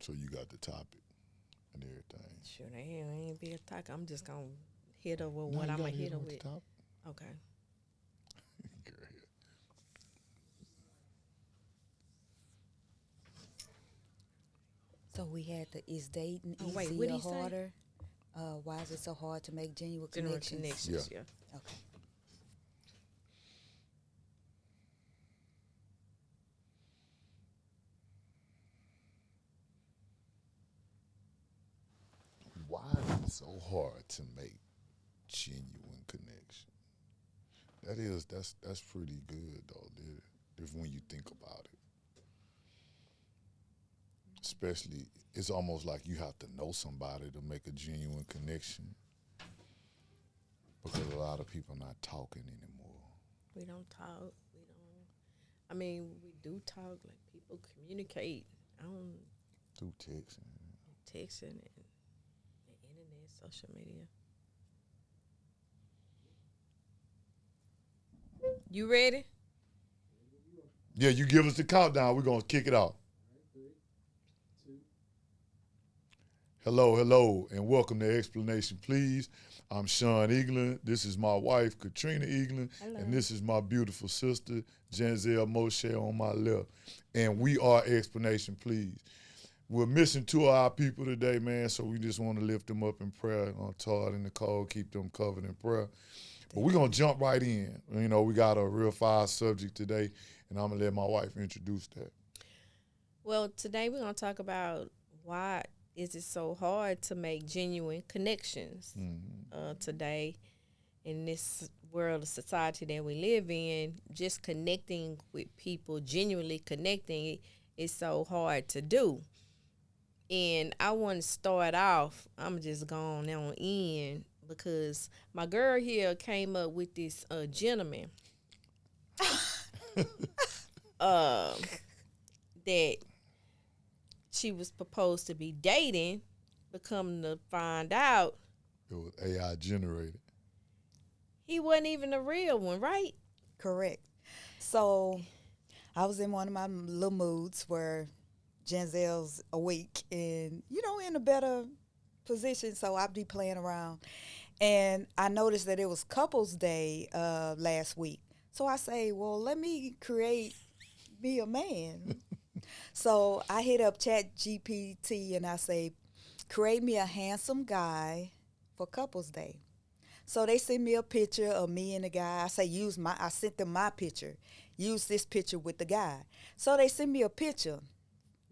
So you got the topic and everything. Sure, they ain't be a talk. I'm just gonna hit her with No, what you I'm gonna gotta hit hit her them with with. the topic. Okay. Girl. So we had the is dating Oh, wait, easy what'd or he say? harder? Why is it so hard to make genuine General connections? connections. Yeah. Okay. Why is it so hard to make genuine connection? That's pretty good though. If when you think about it, especially it's almost like you have to know somebody to make a genuine connection because a lot of people not talking anymore. We don't talk. We don't. I mean, we do talk. Like people communicate on Through texting. texting and the internet, social media. You ready? Yeah, you give us the countdown. We're gonna kick it off. Hello, hello, and welcome to Explanation Please. I'm Sean Eaglin. This is my wife, Katrina Eaglin, Hello. and this is my beautiful sister, Janzel Moshe, on my left. And we are Explanation Please. We're missing two of our people today, man, so we just want to lift them up in prayer. Todd and Nicole, keep them covered in prayer. But we're going to jump right in. You know, we got a real fire subject today, and I'm going to let my wife introduce that. Well, today we're gonna talk about why is it so hard to make genuine connections today in this world of society that we live in. Just connecting with people, genuinely connecting, is so hard to do. And I want to start off. I'm just going on in because my girl here came up with this gentleman that she was supposed to be dating, but come to find out It was AI generated. he wasn't even a real one, right? Correct. So I was in one of my little moods where Genzel's awake and, in a better position. So I'd be playing around. And I noticed that it was couples day last week. So I say, well, let me create me a man. So I hit up Chat GPT and I say, create me a handsome guy for couples day. So they send me a picture of me and the guy. I say, I sent them my picture. Use this picture with the guy. So they send me a picture.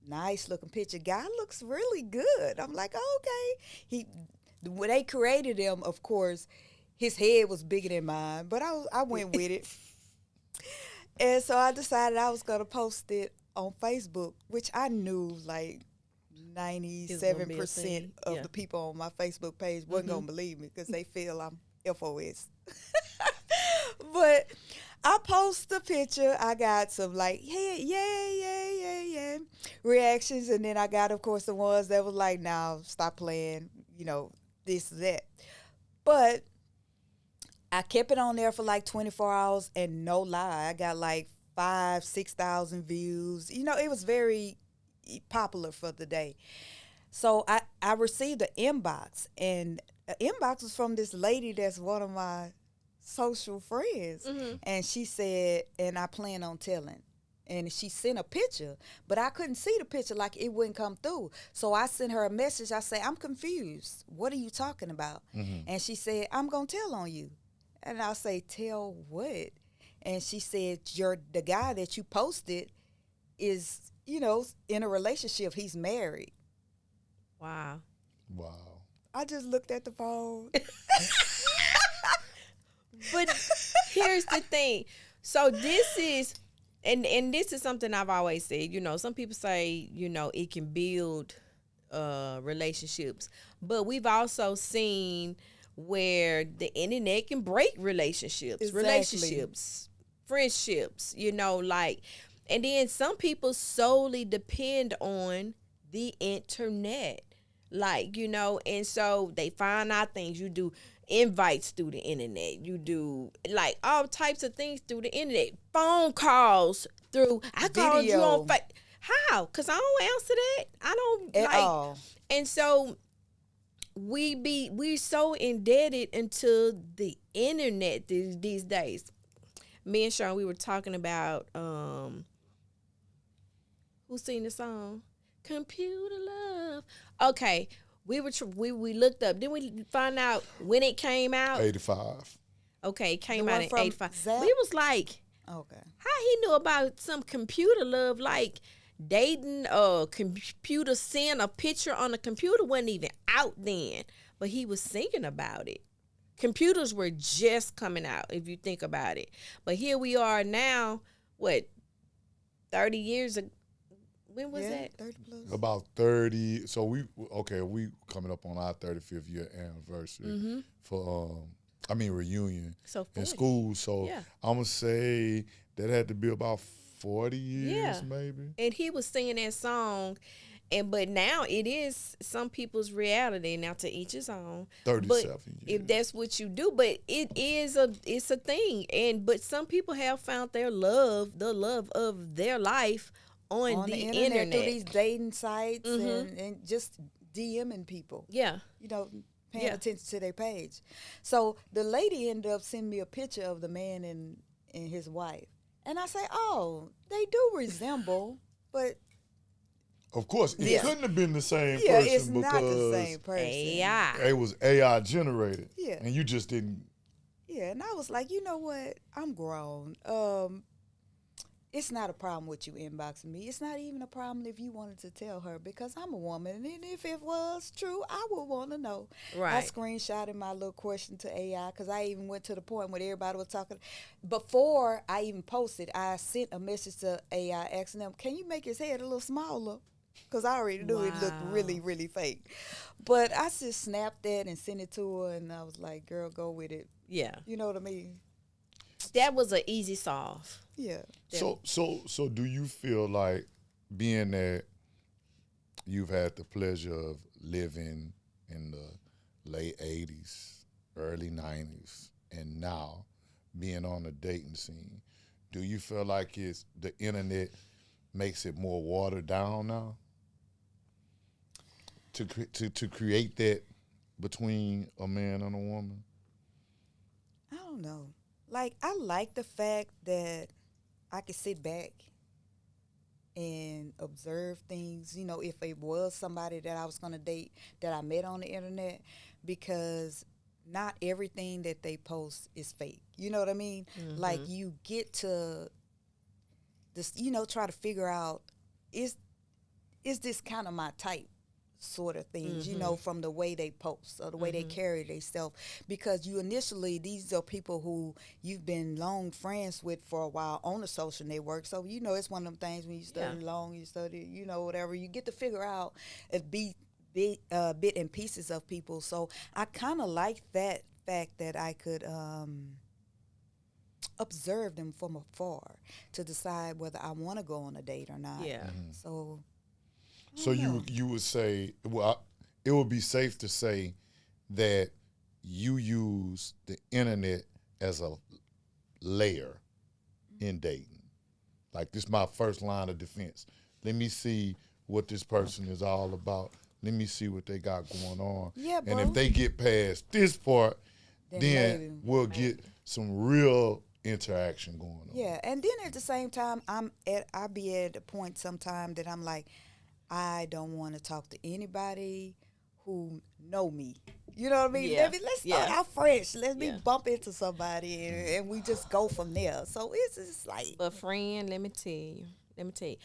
Nice looking picture. Guy looks really good. I'm like, okay. When they created him, of course, his head was bigger than mine, but I went with it. And so I decided I was going to post it on Facebook, which I knew like 97% of Yeah. the people on my Facebook page wasn't going to believe me because they feel I'm FOS. But I post the picture. I got some like, hey, yeah, reactions. And then I got, of course, the ones that was like, now stop playing, this, that. But I kept it on there for like 24 hours and no lie, I got like 6,000 views. It was very popular for the day. So I received an inbox, and the inbox was from this lady that's one of my social friends. And she said, and I plan on telling. And she sent a picture, but I couldn't see the picture, like it wouldn't come through. So I sent her a message. I said, I'm confused. What are you talking about? And she said, I'm going to tell on you. And I say, tell what? And she said, the guy that you posted is, in a relationship. He's married. Wow. Wow. I just looked at the phone. But here's the thing. So this is, and this is something I've always said. Some people say, it can build relationships, but we've also seen where the internet can break relationships, Exactly. friendships. And then some people solely depend on the internet, and so they find out things. You do invites through the internet. You do like all types of things through the internet. Phone calls through. I called you on Video. How? Because I don't answer that. I don't At like. all. And so we're so indebted into the internet these days. Me and Sean, we were talking about who sing the song Computer Love. Okay, we looked up, then we find out when it came out. 85. Okay, it came The out one in from 85. Zapp? We was like, Okay. how he knew about some computer love, like dating computer, seeing a picture on a computer wasn't even out then, but he was singing about it. Computers were just coming out, if you think about it. But here we are now, what, 30 years ago? When was that? 30 plus. About 30. So we coming up on our 35th year anniversary for reunion So in 40. school. So Yeah. I'm gonna say that had to be about 40 years, Yeah. maybe. And he was singing that song, but now it is some people's reality. Now to each his own. 37 But years. if that's what you do, but it's a thing, but some people have found the love of their life on the internet. through these dating sites Mhm. and just DMing people. Yeah. Paying Yeah. attention to their page. So the lady ended up sending me a picture of the man and his wife. And I say, oh, they do resemble, but Of course, it Yeah. couldn't have been the same yeah, person it's not the because same person. AI. it was AI generated. Yeah. And you just didn't. Yeah, and I was like, you know what? I'm grown. It's not a problem with you inboxing me. It's not even a problem if you wanted to tell her because I'm a woman. And if it was true, I would want to know. Right. I screenshotted my little question to AI because I even went to the point where everybody was talking. Before I even posted, I sent a message to AI asking them, can you make his head a little smaller? Because I already knew it looked Wow. really, really fake. But I just snapped that and sent it to her, and I was like, girl, go with it. Yeah. You know what I mean? That was an easy solve. Yeah. So do you feel like being that you've had the pleasure of living in the late 80s, early 90s, and now being on the dating scene, do you feel like it's the internet makes it more watered down now to create that between a man and a woman? I don't know. Like, I like the fact that I could sit back and observe things, if it was somebody that I was going to date that I met on the internet, because not everything that they post is fake. You know what I mean? Like, you get to this, try to figure out, is this kind of my type? Sort of things, from the way they post or the way they carry themselves. Because these are people who you've been long friends with for a while on the social network. So, it's one of them things when you study you study, whatever. You get to figure out bit and pieces of people. So I kind of like that fact that I could observe them from afar to decide whether I want to go on a date or not. Yeah. So... So you would say, well, it would be safe to say that you use the internet as a layer in dating. Like, this is my first line of defense. Let me see what this person is all about. Let me see what they got going on. Yeah, and bro. if they get past this part, then maybe. we'll get some real interaction going on. Yeah, and then at the same time, I be at a point sometime that I'm like, I don't want to talk to anybody who know me. You know what I mean? Yeah. Let's start out fresh. Let me Yeah. bump into somebody and we just go from there. So it's just like... But friend, let me tell you.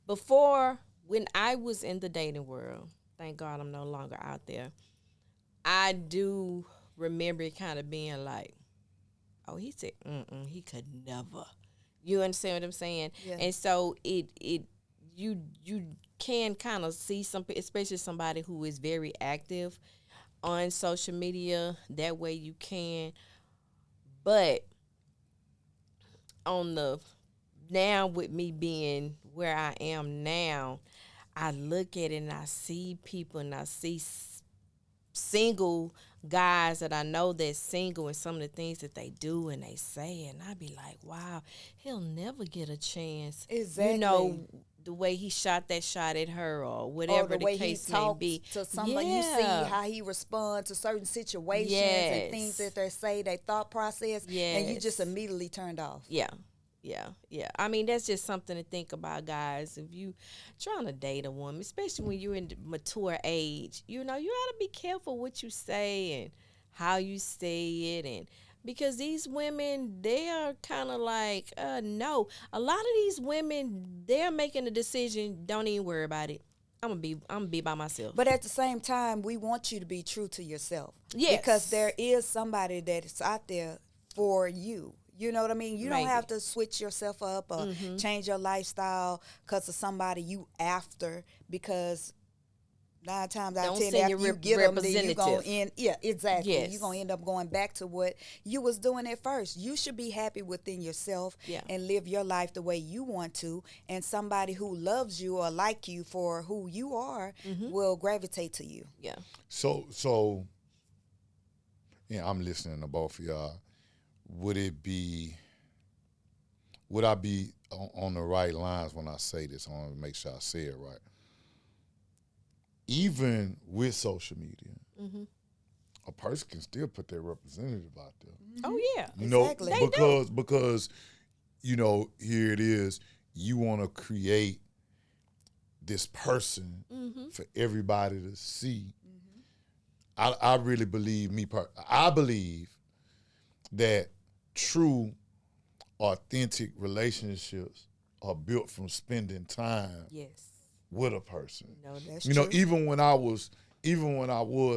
Before, when I was in the dating world, thank God I'm no longer out there, I do remember it kind of being like, oh, he said, he could never. You understand what I'm saying? Yeah. And so you can kind of see especially somebody who is very active on social media. That way you can. But now with me being where I am now, I look at it and I see people and I see single guys that I know that's single and some of the things that they do and they say, and I be like, wow, he'll never get a chance. Exactly. the way he shot that shot at her or Or whatever the way he case may talks be. to somebody, you see how he responds to certain situations and things that they say, their thought process, and you just Yes. immediately turned off. Yeah. Yeah. I mean, that's just something to think about, guys. If you trying to date a woman, especially when you're in the mature age, you know, you ought to be careful what you say and how you say it. And because these women, they are kind of like, no. A lot of these women, they're making a decision, don't even worry about it. I'm gonna be by myself. But at the same time, we want you to be true to yourself. Yes. Because there is somebody that is out there for you. You know what I mean? You don't Maybe. have to switch yourself up or change your lifestyle because of somebody you after, because 9 times out of Don't 10 send after your you get them, then you representative. going to end. Yeah, exactly. Yes. You're going to end up going back to what you was doing at first. You should be happy within yourself Yeah. and live your life the way you want to. And somebody who loves you or like you for who you are will gravitate to you. Yeah. So, yeah, I'm listening to both of y'all. Would I be on the right lines when I say this? I want to make sure I say it right. Even with social media, a person can still put their representative out there. Oh yeah. You know, Exactly. They because you know, here it is. You want to create this person for everybody to see. I really believe I believe that true, authentic relationships are built from spending time Yes. with a person. No, that's That's You know, true. even when I was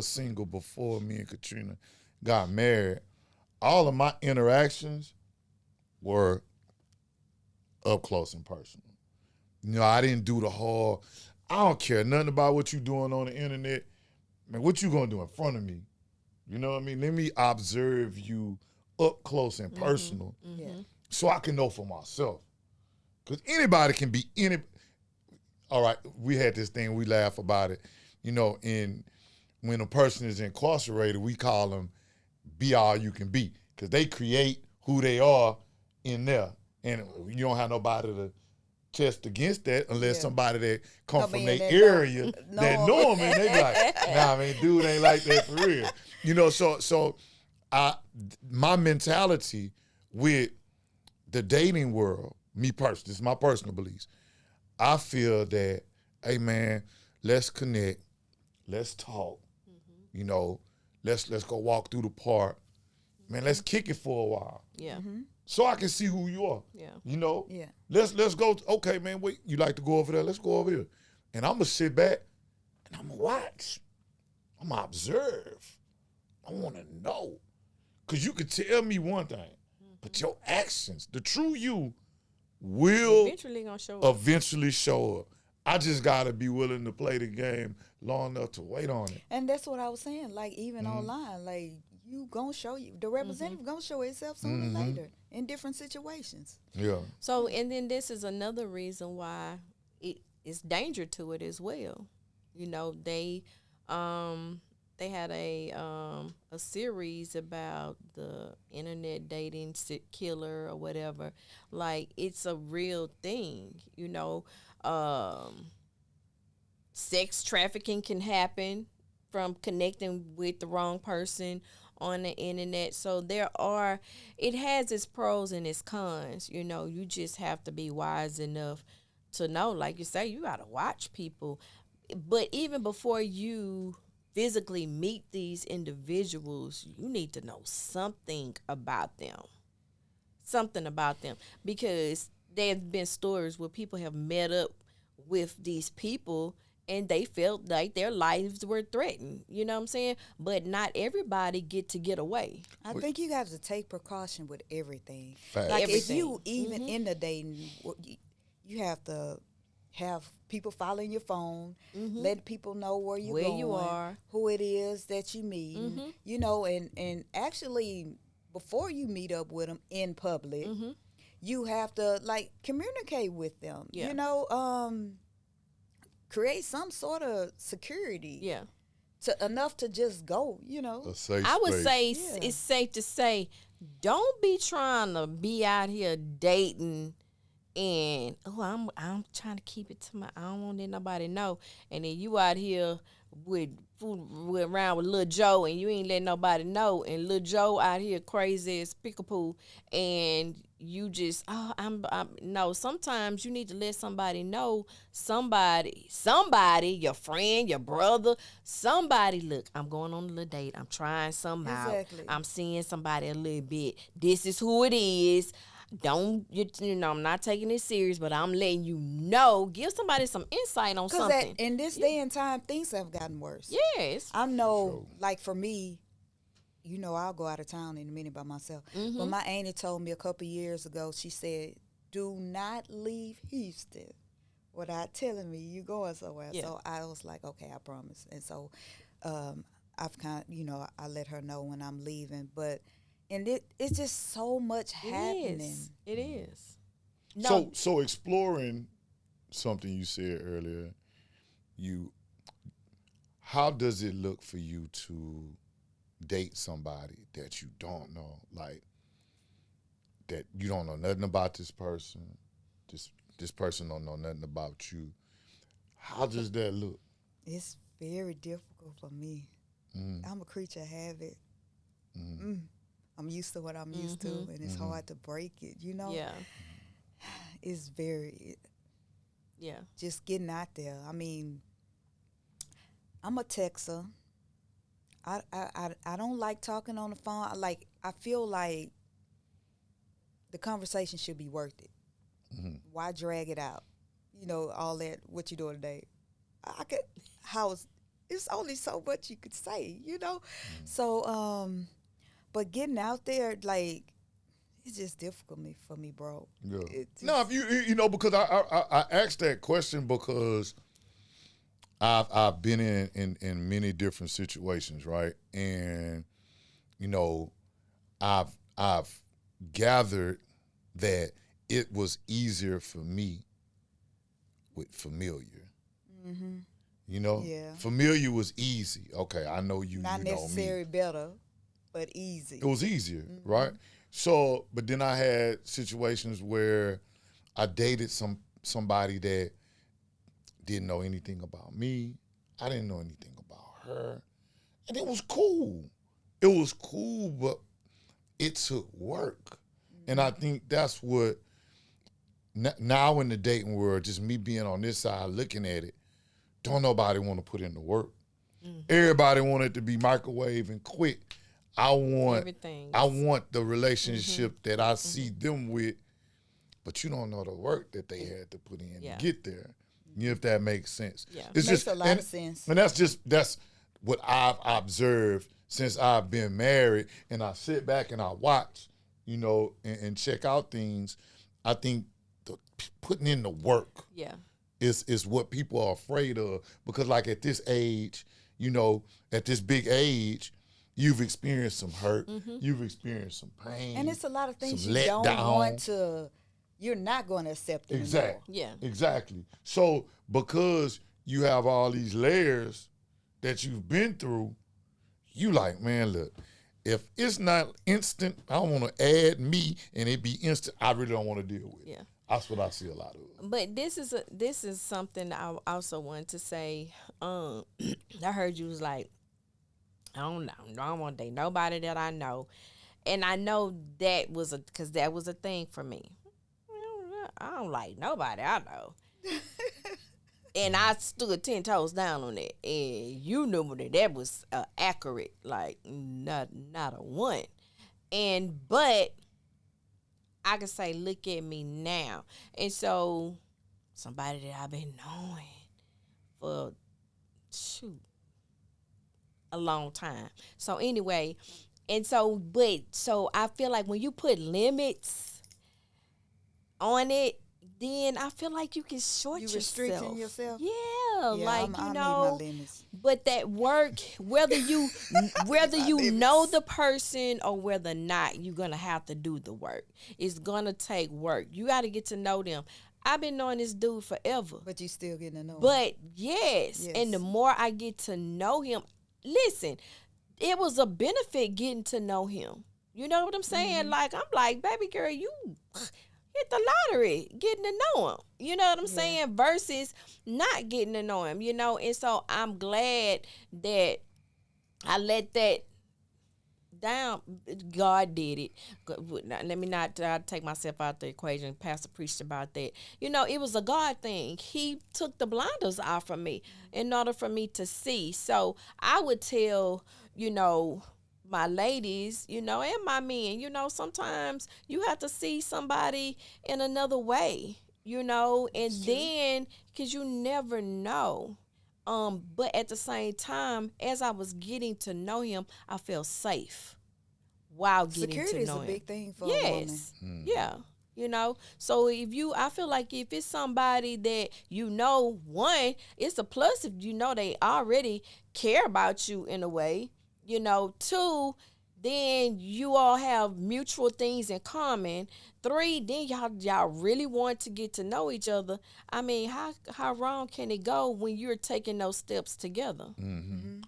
single before me and Katrina got married, all of my interactions were up close and personal. You know, I didn't do the whole, I don't care nothing about what you doing on the internet. Man, what you gonna do in front of me? You know what I mean? Let me observe you up close and personal Yeah. so I can know for myself. Because anybody can be all right, we had this thing, we laugh about it. You know, when a person is incarcerated, we call them be all you can be. Because they create who they are in there. And you don't have nobody to test against that unless Yeah. somebody that come Come from in their that area know- that know them, and they be like, nah, man, dude ain't like that for real. You know, so my mentality with the dating world, me personally, this is my personal beliefs. I feel that, hey man, let's connect, let's talk, you know, let's go walk through the park. Man, let's kick it for a while. Yeah. So I can see who you are. Yeah. You know? Yeah. Let's go, okay, man, wait, you like to go over there? Let's go over here. And I'm gonna sit back and I'm gonna watch. I'm gonna observe. I wanna know. Cause you can tell me one thing, but your actions, the true you, will Eventually gonna show up. eventually show up. I just gotta be willing to play the game long enough to wait on it. And that's what I was saying. Like, even online, like, you gonna show you, the representative gonna show itself sooner or later in different situations. Yeah. So, and then this is another reason why it's danger to it as well. You know, they had a series about the internet dating killer or whatever. Like, it's a real thing. You know, sex trafficking can happen from connecting with the wrong person on the internet. So it has its pros and its cons. You know, you just have to be wise enough to know, like you say, you got to watch people. But even before you physically meet these individuals, you need to know something about them. Because there have been stories where people have met up with these people and they felt like their lives were threatened. You know what I'm saying? But not everybody get away. I think you have to take precaution with everything. Facts. Like, Everything. if you even in the dating, you have to have people following your phone, let people know where you're Where going, you are. who it is that you meet, you know, and actually before you meet up with them in public, you have to, like, communicate with them. Yeah. You know, create some sort of security. Yeah. Enough to just go, you know. A safe I would space. say Yeah. it's safe to say, don't be trying to be out here dating and I'm trying to keep it to my. I don't want to let nobody know. And then you out here with around with Lil Joe, and you ain't letting nobody know. And Lil Joe out here crazy as pickapoo, and you just I'm no. Sometimes you need to let somebody know. Somebody, your friend, your brother, somebody. Look, I'm going on a little date. I'm trying something out. Exactly. I'm seeing somebody a little bit. This is who it is. Don't you know? I'm not taking it serious, but I'm letting you know. Give somebody some insight on something. In this day and time, things have gotten worse. Yes, I know. Like for me, you know, I'll go out of town in a minute by myself. But my auntie told me a couple years ago. She said, "Do not leave Houston without telling me you going somewhere." Yeah. So I was like, "Okay, I promise." And so I've kind of, you know, I let her know when I'm leaving, but. And it's just so much happening. It is. So exploring something you said earlier, how does it look for you to date somebody that you don't know, like that you don't know nothing about this person, this person don't know nothing about you? How does that look? It's very difficult for me. I'm a creature of habit. I'm used to what I'm used to, and it's hard to break it, you know? Yeah. It's very, just getting out there. I mean, I'm a texter. I don't like talking on the phone. I feel like the conversation should be worth it. Why drag it out? You know, all that, what you doing today? It's only so much you could say, you know? So, but getting out there, like, it's just difficult for me, bro. Yeah. No, if you know, because I asked that question because I've been in many different situations, right? And you know, I've gathered that it was easier for me with familiar. You know, familiar was easy. Okay, I know you. Not you know necessarily me. better, but easy. It was easier, right? So, but then I had situations where I dated somebody that didn't know anything about me. I didn't know anything about her. And it was cool. It was cool, but it took work. And I think that's what, now in the dating world, just me being on this side looking at it, don't nobody want to put in the work. Everybody want it to be microwave and quick. I want the relationship that I see them with, but you don't know the work that they had to put in to get there. If that makes sense. Yeah. It's Makes a lot of sense. And that's what I've observed since I've been married, and I sit back and I watch, you know, and check out things. I think putting in the work is what people are afraid of, because like at this age, you know, at this big age, you've experienced some hurt, you've experienced some pain. And it's a lot of things you don't want to, you're not going to accept anymore. Exactly. Yeah. Exactly. So because you have all these layers that you've been through, you like, man, look, if it's not instant, I don't want to add me and it be instant, I really don't want to deal with it. Yeah. That's what I see a lot of. But this is something I also wanted to say. I heard you was like, I don't know. I don't want to date nobody that I know. And I know that was because that was a thing for me. I don't like nobody I know. And I stood 10 toes down on it. And you knew that was accurate, like not a one. But I can say, look at me now. And so somebody that I've been knowing for, a long time. So anyway, so I feel like when you put limits on it, then I feel like you can short yourself. You restricting yourself? Yeah, like I you need know. my limits. But that work, whether you know the person or whether not, you're gonna have to do the work. It's gonna take work. You got to get to know them. I've been knowing this dude forever. But you still getting to know him. But yes, and the more I get to know him, listen, it was a benefit getting to know him. You know what I'm saying? Like, I'm like, baby girl, hit the lottery, getting to know him. You know what I'm Yeah. saying? Versus not getting to know him, And so I'm glad that I let that down. God did it. Let me not take myself out the equation. Pastor preached about that. It was a God thing. He took the blinders off of me in order for me to see. So I would tell, my ladies, and my men, sometimes you have to see somebody in another way, and then because you never know. But at the same time, as I was getting to know him, I felt safe while getting Security to is know a him. big thing for a woman. Yes. Yeah. So I feel like if it's somebody that one, it's a plus if they already care about you in a way. Two, then you all have mutual things in common. Three, then y'all really want to get to know each other. I mean, how wrong can it go when you're taking those steps together?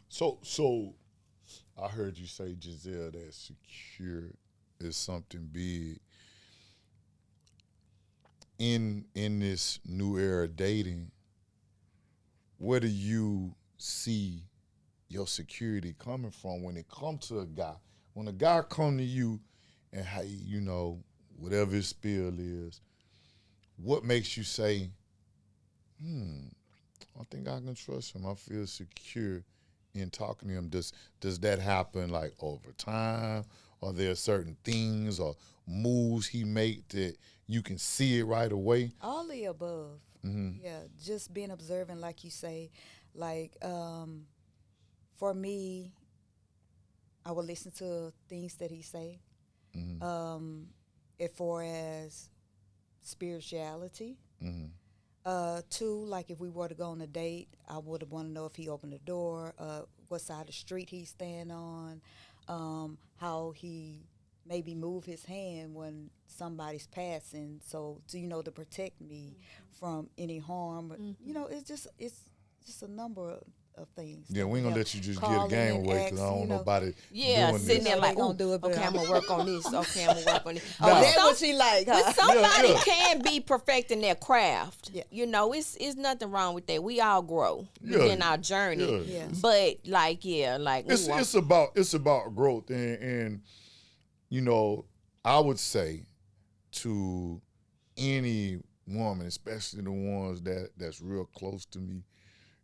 So I heard you say, Giselle, that secure is something big. In this new era of dating, where do you see your security coming from when it comes to a guy? When a guy come to you and hey, whatever his spiel is, what makes you say, I think I can trust him. I feel secure in talking to him. Does that happen like over time? Are there certain things or moves he make that you can see it right away? All the above. Yeah, just being observant, like you say. Like, for me, I will listen to things that he say. As far as spirituality. Two, like if we were to go on a date, I would want to know if he opened the door, what side of the street he's staying on, how he maybe move his hand when somebody's passing, so to protect me from any harm. It's just a number of things. Yeah, we ain't gonna let you just get a Calling game and away because I ask, don't know nobody Yeah, doing sitting this. there they like, gonna do it, but okay, I'm gonna work on this. Okay, I'm gonna work on this. Oh, Nah. that's what she like, huh? But somebody Yeah. can be perfecting their craft. Yeah. It's nothing wrong with that. We all grow Yeah. in our journey. Yeah. Yes. But It's about growth and I would say to any woman, especially the ones that's real close to me,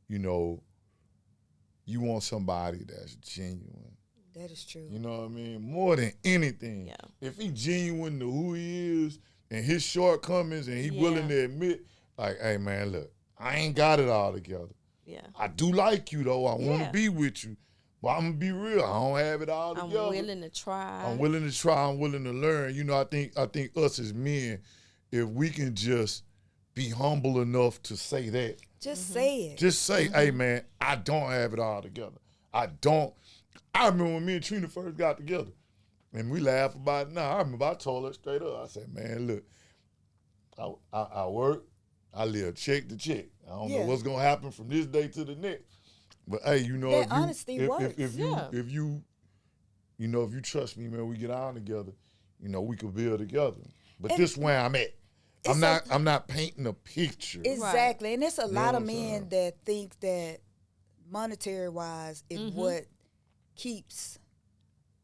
you want somebody that's genuine. That is true. You know what I mean? More than anything. Yeah. If he genuine to who he is and his shortcomings and he Yeah. willing to admit, like, hey man, look, I ain't got it all together. yeah, I do like you though. I want Yeah. to be with you. But I'm gonna be real. I don't have it all I'm together. willing to try. I'm willing to try. I'm willing to learn. I think us as men, if we can just be humble enough to say that, Just say it. just say, hey man, I don't have it all together. I don't. I remember when me and Trina first got together, and we laugh about it now. I remember I told her straight up. I said, man, look, I work, I live check to check. I don't know what's gonna happen from this day to the next. But hey, That honesty works. if you trust me, man, we get on together. We could build together. But And this where I'm at. I'm not painting a picture. Exactly. And it's a lot know of what I'm men saying? that think that monetary wise is what keeps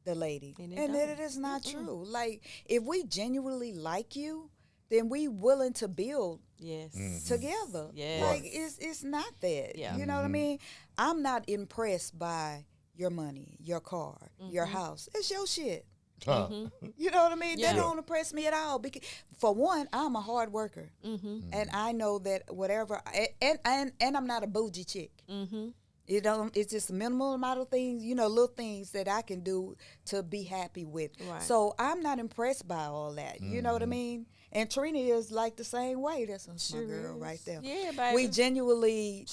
the lady. And it And that don't. it is not true. Like, if we genuinely like you, then we willing to build Yes. together. Yes. Like, it's not that. Yeah. You know what I mean? I'm not impressed by your money, your car, your house. It's your shit. Huh. You know what I mean? Yeah. That don't impress me at all. Because, for one, I'm a hard worker, and I know that whatever, and I'm not a bougie chick. It's just a minimal amount of things, little things that I can do to be happy with. Right. So I'm not impressed by all that. You know what I mean? And Trina is like the same way. That's my girl is. right there. Yeah, baby. We genuinely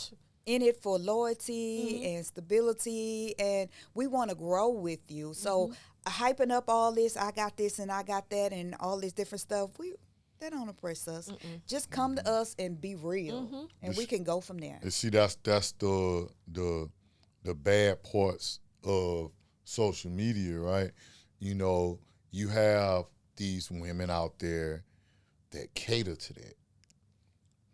in it for loyalty and stability, and we want to grow with you. So hyping up all this, I got this and I got that and all this different stuff, that don't impress us. Just come to us and be real, and we can go from there. And see, that's the bad parts of social media, right? You have these women out there that cater to that.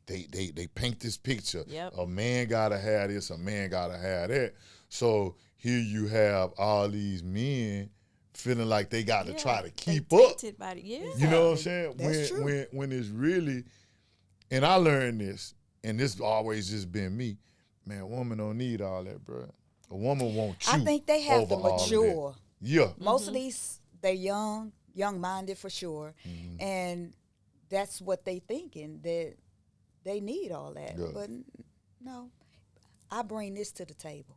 They paint this picture. Yep. A man gotta have this, a man gotta have that. So here you have all these men feeling like they got to try to keep up. You know what I'm saying? That's true. When it's really, and I learned this, and this always just been me, man, a woman don't need all that, bro. A woman won't you. I think they have to over all of mature. that. Yeah. Most of these, they're young-minded for sure, and that's what they thinking, that they need all that. Yeah. But no, I bring this to the table.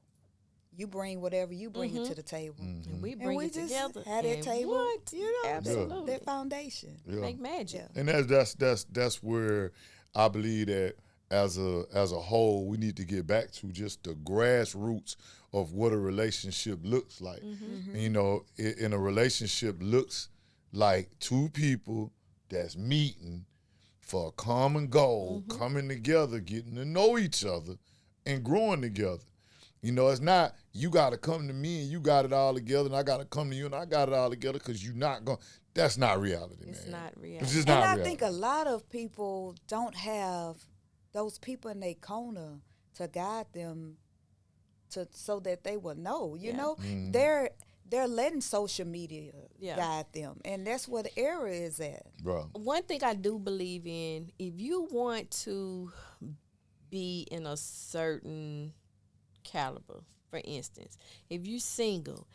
You bring whatever you bring it to the table. And we And bring we it just together. had that and table, what? you know, Absolutely. that foundation. Yeah. Make magic. Yeah. And that's where I believe that as a whole, we need to get back to just the grassroots of what a relationship looks like. And, you know, in a relationship looks like two people that's meeting for a common goal, coming together, getting to know each other, and growing together. You know, it's not you got to come to me and you got it all together, and I got to come to you and I got it all together, because you're not going. That's not reality, It's man. not reality. It's just And not I reality. think a lot of people don't have those people in their corner to guide them so that they will know. You Yeah. know, Mm-hmm. they're letting social media Yeah. guide them, and that's where the error is at. Bro. One thing I do believe in, if you want to be in a certain caliber, for instance, if you single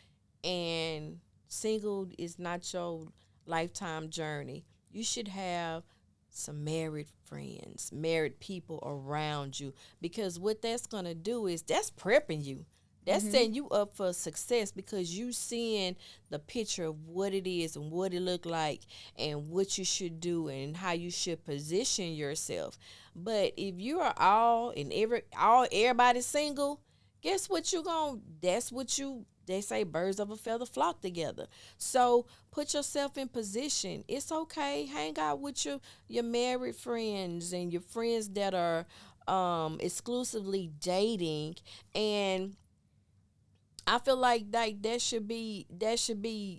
and single is not your lifetime journey, you should have some married friends, married people around you, because what that's going to do is that's prepping you. That's setting you up for success, because you seeing the picture of what it is and what it look like and what you should do and how you should position yourself. But if you are everybody single, guess what they say birds of a feather flock together. So put yourself in position. It's okay. Hang out with your married friends and your friends that are exclusively dating, and I feel like that should be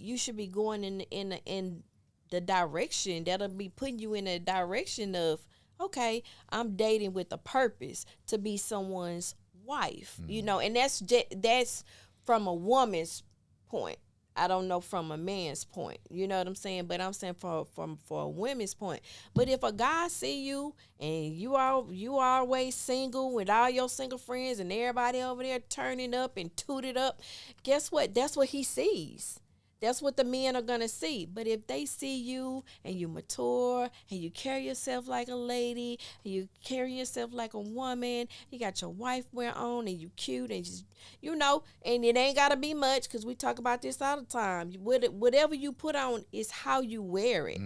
you should be going in the direction that'll be putting you in a direction of, okay, I'm dating with a purpose to be someone's wife, you know, and that's from a woman's point. I don't know from a man's point, you know what I'm saying? But I'm saying for a women's point. But if a guy see you and you always single with all your single friends and everybody over there turning up and tooted up, guess what? That's what he sees. That's what the men are going to see. But if they see you and you mature and you carry yourself like a lady, and you carry yourself like a woman, you got your wife wear on and you cute and just, you know, and it ain't got to be much, because we talk about this all the time. Whatever you put on is how you wear it.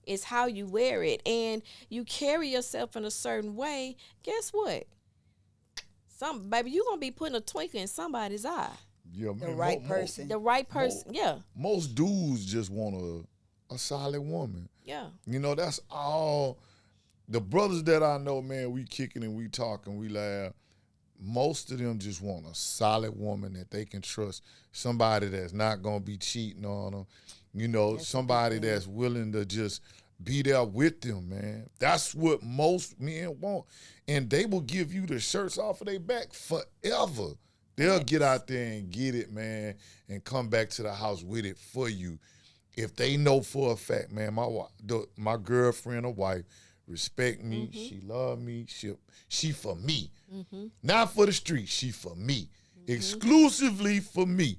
It's how you wear it. And you carry yourself in a certain way, guess what? Baby, you're going to be putting a twinkle in somebody's eye. Yeah, The man, right person. The right person, yeah. Most dudes just want a solid woman. Yeah. You know, that's all. The brothers that I know, man, we kicking and we talking, we laugh. Most of them just want a solid woman that they can trust, somebody that's not going to be cheating on them, you know, somebody that's willing to just be there with them, man. That's what most men want. And they will give you the shirts off of their back forever. They'll get out there and get it, man, and come back to the house with it for you. If they know for a fact, man, my girlfriend or wife respect me, she love me, she for me. Not for the street, she for me. Exclusively for me.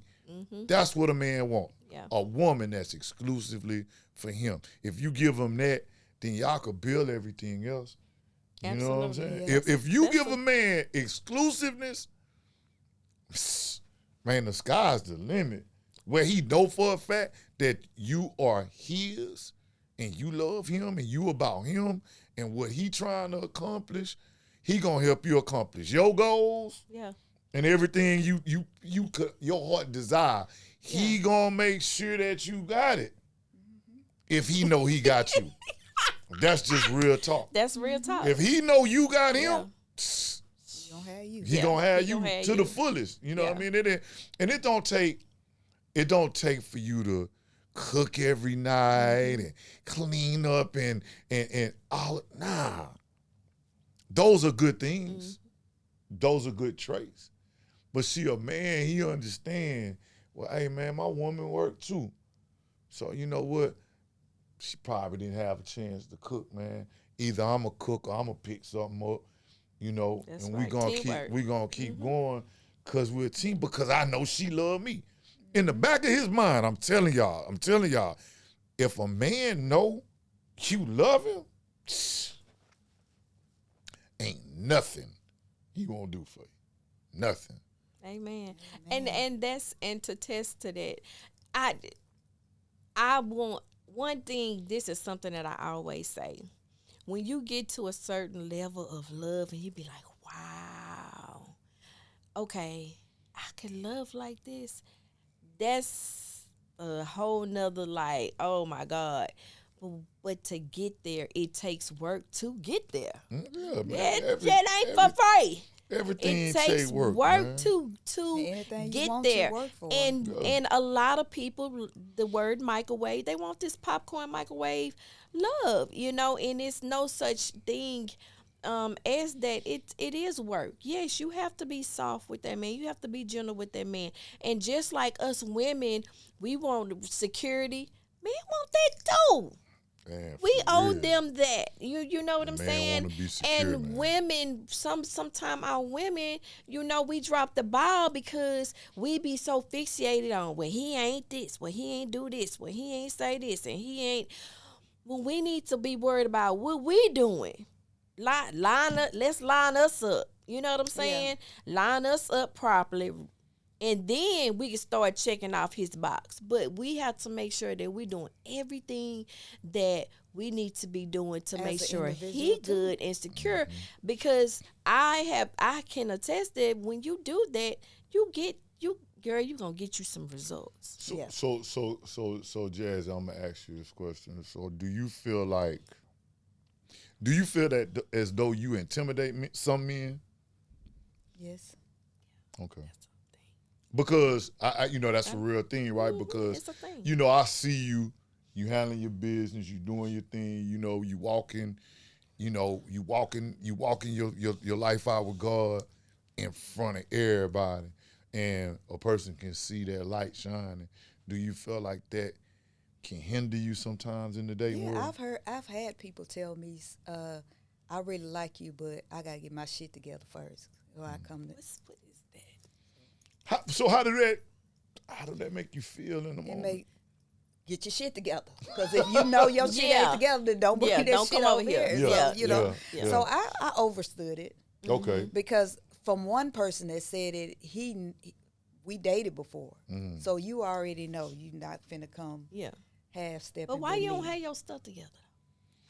That's what a man want. Yeah. A woman that's exclusively for him. If you give him that, then y'all could build everything else. You know what I'm Absolutely, saying? yeah. If you give a man exclusiveness, man, the sky's the limit. Where he know for a fact that you are his and you love him and you about him and what he trying to accomplish, he gonna help you accomplish your goals Yeah. and everything you could your heart desire. He gonna make sure that you got it. If he know he got you. That's just real talk. That's real talk. If he know you got him, Yeah. He gonna have you. he Yeah, gonna have he you gonna have to you. the fullest. You know what I mean? It don't take for you to cook every night and clean up and all. Nah, those are good things. Those are good traits. But see, a man, he understand, well, hey, man, my woman work too. So you know what? She probably didn't have a chance to cook, man. Either I'm a cook or I'm gonna pick something up, you know, That's and right. Teamwork. we gonna keep going because we're a team, because I know she love me. In the back of his mind, I'm telling y'all, if a man know you love him, ain't nothing he won't do for you. Nothing. Amen. And that's, and to test to that, I want one thing. This is something that I always say. When you get to a certain level of love, and you be like, wow, okay, I can love like this. That's a whole nother, like, oh my God. But to get there, it takes work to get there. Yeah, man. It ain't for free. Everything It takes take work, work man. to Anything you get want, you there. work for. And a lot of people, the word microwave, they want this popcorn microwave love, you know, and it's no such thing as that. It is work. Yes, you have to be soft with that man. You have to be gentle with that man. And just like us women, we want security. Men want that too. Man, We for owe real. them that. You know what I'm Man saying? wanna be secure, And man. women, sometime our women, you know, we drop the ball because we be so fixated on, well, he ain't this, well, he ain't do this, well, he ain't say this, and he ain't. Well, we need to be worried about what we doing. Let's line us up. You know what I'm saying? Line us up properly. And then we can start checking off his box. But we have to make sure that we're doing everything that we need to be doing to As make an sure individual, he too. good and secure. Because I can attest that when you do that, girl, you gonna get you some results. So, Yeah. so, Jazz, I'm gonna ask you this question. So, do you feel that as though you intimidate some men? Yes. Okay. Because I you know, that's a real thing, right? Mhm, Because it's a thing. you know, I see you handling your business, you doing your thing, you know, you walking your life out with God in front of everybody, and a person can see that light shining. Do you feel like that can hinder you sometimes in the dating Yeah, world? I've had people tell me, I really like you, but I gotta get my shit together first. Or I come to What is that? How did that make you feel in the moment? get your shit together. Because if you know your shit Yeah. ain't together, then don't bring Yeah, that don't shit come over over here. here. Yeah, So, you know. yeah. So I overstood it. Okay. Because from one person that said it, we dated before. Mm-hmm. So you already know you're not finna come Yeah. half stepping. But why you don't have your stuff together?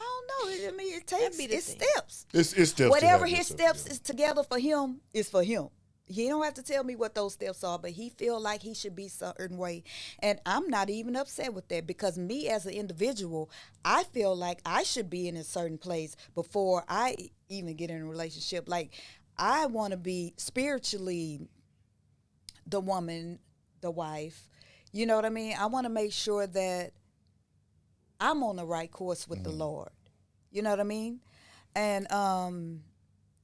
I don't know. I mean, it That takes be the it's thing. steps. It's steps. to Whatever have his yourself steps together. is together for him is for him. He don't have to tell me what those steps are, but he feel like he should be a certain way. And I'm not even upset with that, because me as an individual, I feel like I should be in a certain place before I even get in a relationship. Like, I want to be spiritually the woman, the wife. You know what I mean? I want to make sure that I'm on the right course with the Lord. You know what I mean? And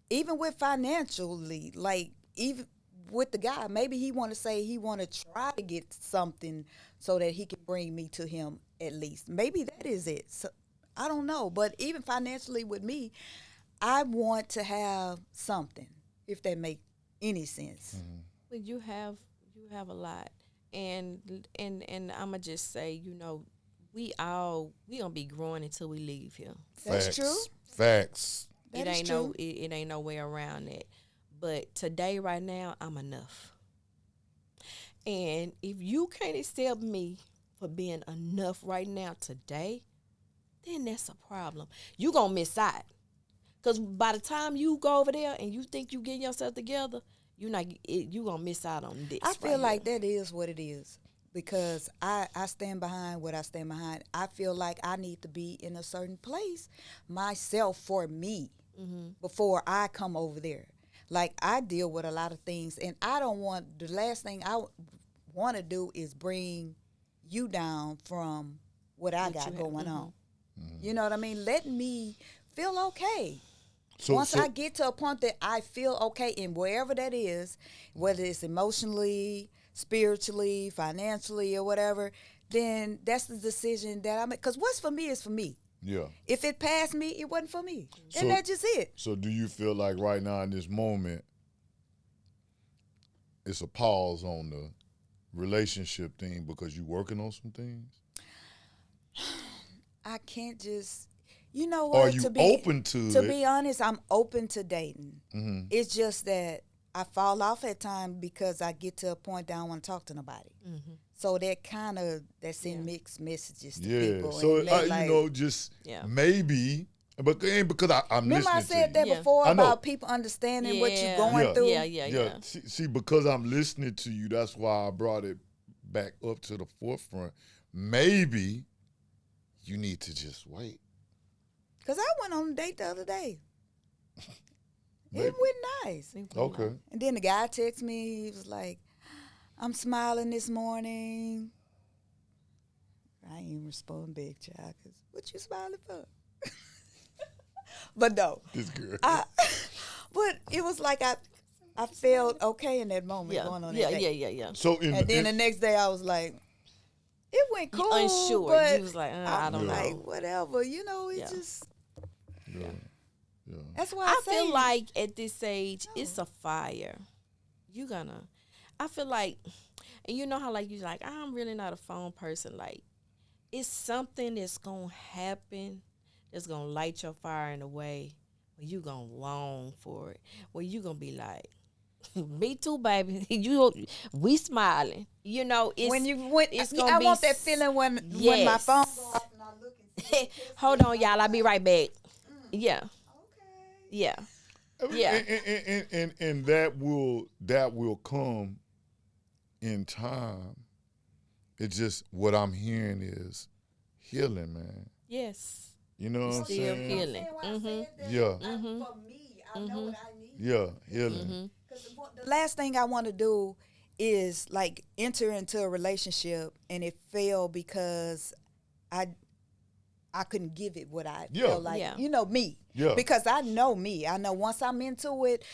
even with financially, like, even with the guy, maybe he want to say he want to try to get something so that he can bring me to him at least. Maybe that is it. So, I don't know. But even financially with me, I want to have something, if that make any sense. But you have a lot, and I'ma just say, you know, we gonna be growing until we leave here. That's Facts. true. Facts. That It is ain't true. it ain't no way around it. But today, right now, I'm enough. And if you can't accept me for being enough right now today, then that's a problem. You gonna miss out. Cause by the time you go over there and you think you getting yourself together, you gonna miss out on this. I feel right like here. that is what it is, because I stand behind what I stand behind. I feel like I need to be in a certain place myself for me before I come over there. Like, I deal with a lot of things, and I don't want, the last thing I want to do is bring you down from what I got you have. going on. You know what I mean? Let me feel okay. So, Once so I get to a point that I feel okay in wherever that is, whether it's emotionally, spiritually, financially, or whatever, then that's the decision that I make. Because what's for me is for me. yeah. If it passed me, it wasn't for me. So- And that's just it. So do you feel like right now in this moment, it's a pause on the relationship thing because you working on some things? I can't just, you know what? Are you open to To it? be honest, I'm open to dating. Mhm. It's just that I fall off at times because I get to a point that I don't want to talk to nobody. So that send mixed messages to Yeah. people. So and they like, you know, just Yeah. maybe, but ain't because I'm remember listening I said to that you. Yeah. before I know. about people understanding what you're Yeah. going Yeah. through. Yeah. See, because I'm listening to you, that's why I brought it back up to the forefront. Maybe you need to just wait. Because I went on a date the other day. Maybe. It went nice. Okay. And then the guy texted me. He was like, I'm smiling this morning. I ain't even respond back, child, because what you smiling for? But no. This girl. But it was like I felt okay in that moment Yeah. going on Yeah. that date. Yeah. So And then the next day I was like, it went You cool. unsure. But You was like, I don't like, know. whatever. You know, it Yeah. just, yeah. that's why I say, feel like at this age, it's a fire. I feel like, and you know how like you're like, I'm really not a phone person. Like, it's something that's gonna happen that's gonna light your fire in a way where you gonna long for it. Where you gonna be like, me too, baby. We smiling. You know, it's it's gonna I be want that feeling when my yes. phone goes off and I look and see. Hold on, y'all. I'll be right back. Yeah. Okay. Yeah. Yeah. And that will come in time. It's just what I'm hearing is healing, man. Yes. You know what I'm Still saying? healing. Yeah. For me, I know what I need. Yeah, healing. Because the last thing I want to do is like enter into a relationship and it failed because I couldn't give it what I felt like. Yeah. You know me. Yeah. Because I know me. I know once I'm into it,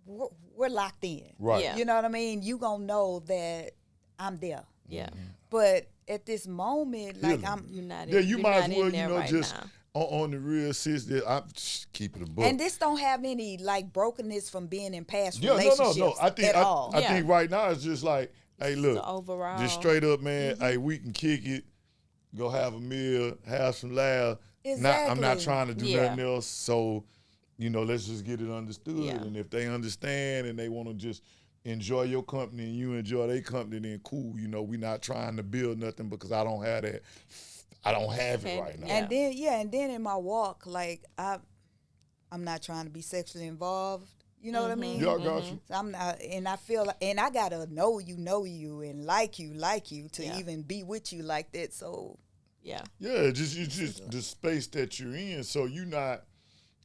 we're locked in. Right. Yeah. You know what I mean? You gonna know that I'm there. Yeah. But at this moment, like Healing. You're not. Yeah, you you're might not as well, in there right just now. on the real sis that I'm just keeping the book. and this don't have any like brokenness from being in past yeah, relationships no. I think at all. I Yeah. think right now it's just like, hey, look, The overall. just straight up, man. Hey, we can kick it, go have a meal, have some laughs. I'm not Exactly. trying to do Yeah. nothing else. So, let's just get it understood. Yeah. And if they understand and they want to just enjoy your company and you enjoy their company, then cool. We're not trying to build nothing because I don't have that. I don't have it Okay. right now. Yeah. And then in my walk, like I'm not trying to be sexually involved. You know what I mean? Yeah, I got you. So I'm not, and I feel, and I gotta know you, and like you to Yeah. even be with you like that. So Yeah. Yeah, just the space that you're in. So you're not,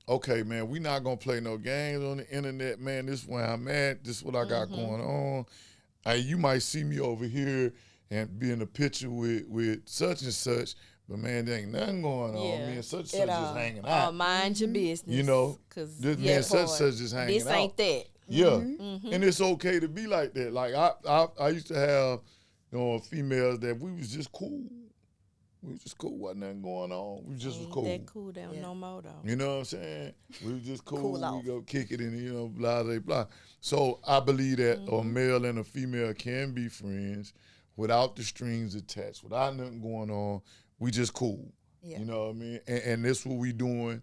okay, man, we not gonna play no games on the internet, man. This is where I'm at. This is what I got going on. Hey, you might see me over here and be in a picture with such and such, but man, there ain't nothing going on. Yeah. Me and such and At such all. just hanging out. Mind your business. You know, Cause this yeah, man such and such just hanging this out. ain't that. Yeah, and it's okay to be like that. Like I used to have, females that we was just cool. We was just cool. Wasn't nothing going on. We just was Ain't cool. that cool down Yeah. no more though. You know what I'm saying? We was just cool. Cool off. We go kick it and blah blah blah. So I believe that a male and a female can be friends without the strings attached, without nothing going on. We just cool. Yeah. You know what I mean? And that's what we doing.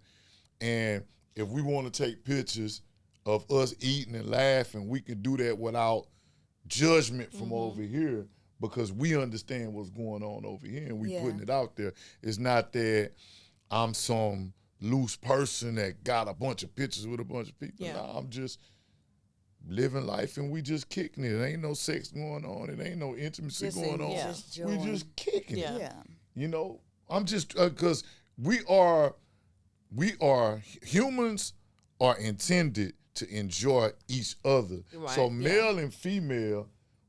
And if we want to take pictures of us eating and laughing, we can do that without judgment from over here because we understand what's going on over here and we Yeah. putting it out there. It's not that I'm some loose person that got a bunch of pictures with a bunch of people. Yeah. Nah, I'm just living life and we just kicking it. It ain't no sex going on. It ain't no intimacy Just going on. Yeah. just We joy. just kicking Yeah. it. Yeah. I'm just because we are humans are intended to enjoy each other. Right, So yeah. male and female,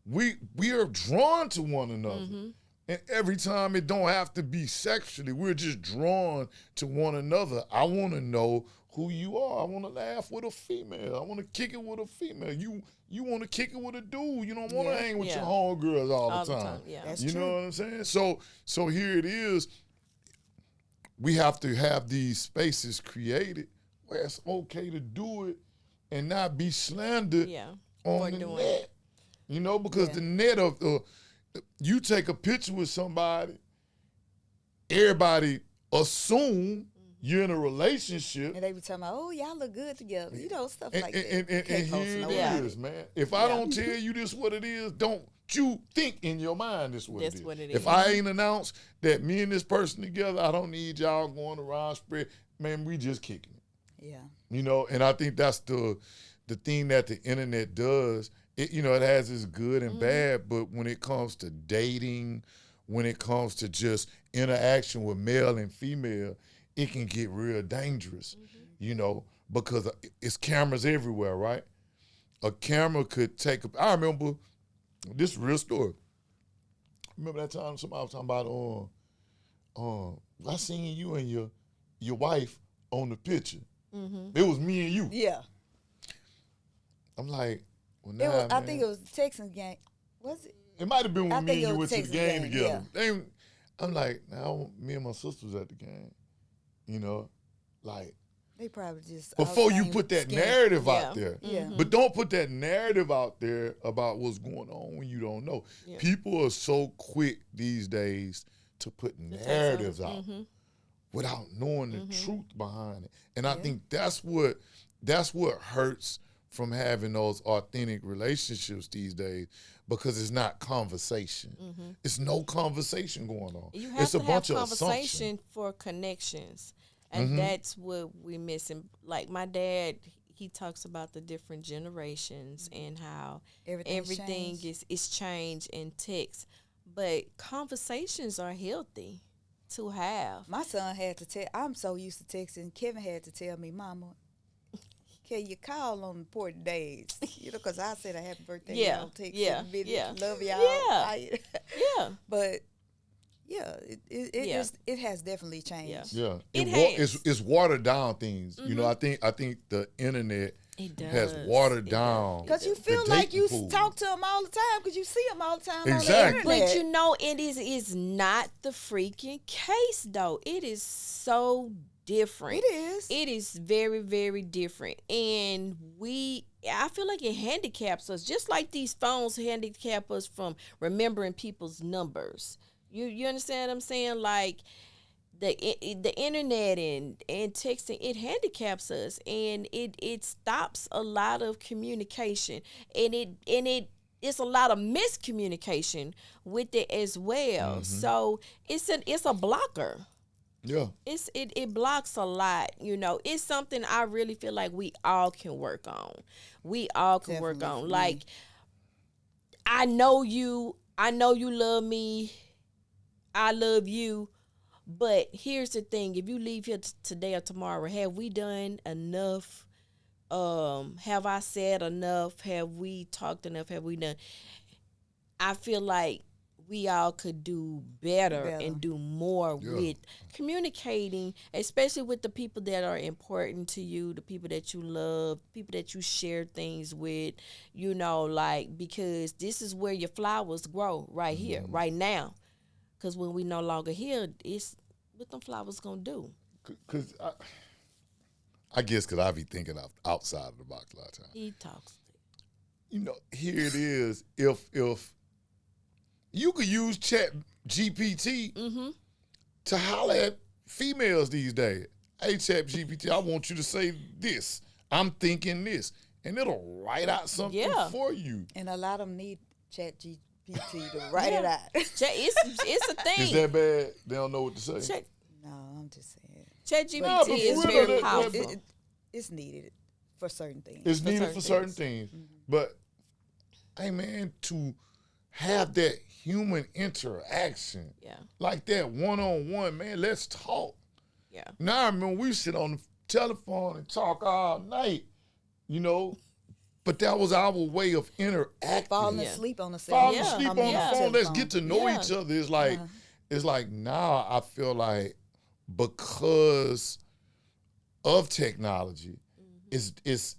we are drawn to one another. And every time it don't have to be sexually, we're just drawn to one another. I want to know who you are. I want to laugh with a female. I want to kick it with a female. You want to kick it with a dude. You don't want to hang with your homegirls all the time. Yeah. That's you true. know what I'm saying? So here it is. We have to have these spaces created where it's okay to do it and not be slandered on the net. You know, because the net of you take a picture with somebody, everybody assume you're in a relationship. And they be talking about, oh, y'all look good together. You know, stuff like that. And here it is, man. If I don't tell you this what it is, don't you think in your mind this what it is. What it is. If I ain't announced that me and this person together, I don't need y'all going around spread. Man, we just kicking it. Yeah. You know, and I think that's the thing that the internet does. It, you know, it has its good and bad, but when it comes to dating, when it comes to just interaction with male and female, it can get real dangerous, you know, because it's cameras everywhere, right? A camera could take I remember, this is a real story. Remember that time somebody was talking about, I seen you and your wife on the picture. It was me and you. Yeah. I'm like, well, nah, I think it was the Texans game. Was it? It might have been I when me think and it you was went to the Texas game game, together. I'm like, now me and my sister was at the game, you know, like. They probably just. Before you put that narrative out there. Yeah. But don't put that narrative out there about what's going on when you don't know. Yeah. People are so quick these days to put narratives out without knowing the truth behind it. And I think that's what hurts from having those authentic relationships these days, because it's not conversation. It's no conversation going on. You have it's to a bunch have of conversation assumption. for connections. And that's what we're missing. Like my dad, he talks about the different generations and how everything is changed in text. But conversations are healthy to have. My son had to tell. I'm so used to texting. Kevin had to tell me, Mama, can you call on important days? You know, because I said a happy birthday. Yeah, on text yeah, and video. yeah. Love y'all. Yeah. Yeah. But yeah, it has definitely changed. Yeah, It has. it's watered down things. You know, I think the internet has watered down. Because you feel the like you dating pool. talk to them all the time because you see them all the time Exactly. on the internet. But you know, it is not the freaking case, though. It is so different. It is. It is very, very different. And I feel like it handicaps us, just like these phones handicap us from remembering people's numbers. You understand what I'm saying? Like the internet and texting, it handicaps us, and it stops a lot of communication, and it's a lot of miscommunication with it as well. So it's a blocker. Yeah. It blocks a lot, you know. It's something I really feel like we all can work on. We all can work on. Like, I know you love me. I love you. But here's the thing. If you leave here today or tomorrow, have we done enough? Have I said enough? Have we talked enough? Have we done? I feel like we all could do better and do more with communicating, especially with the people that are important to you, the people that you love, people that you share things with, you know, like, because this is where your flowers grow right here, right now. Because when we no longer here, it's what them flowers going to do. Because I guess because I be thinking outside of the box a lot of times. He talks. You know, here it is. If you could use Chat GPT to holler at females these days. Hey, Chat GPT, I want you to say this. I'm thinking this. And it'll write out something for you. And a lot of them need Chat GPT to write it out. It's a thing. Is that bad? They don't know what to say. No, I'm just saying. ChatGPT is very powerful. It's needed for certain things. It's needed for certain things. But, hey, man, to have that human interaction like that one-on-one, man, let's talk. Yeah. Now I remember we sit on the telephone and talk all night, you know, But that was our way of interacting. Falling Yeah. asleep on the Falling cell. asleep I mean, on yeah. the phone. Let's cell get to know Yeah. each other. It's like now I feel like because of technology, it's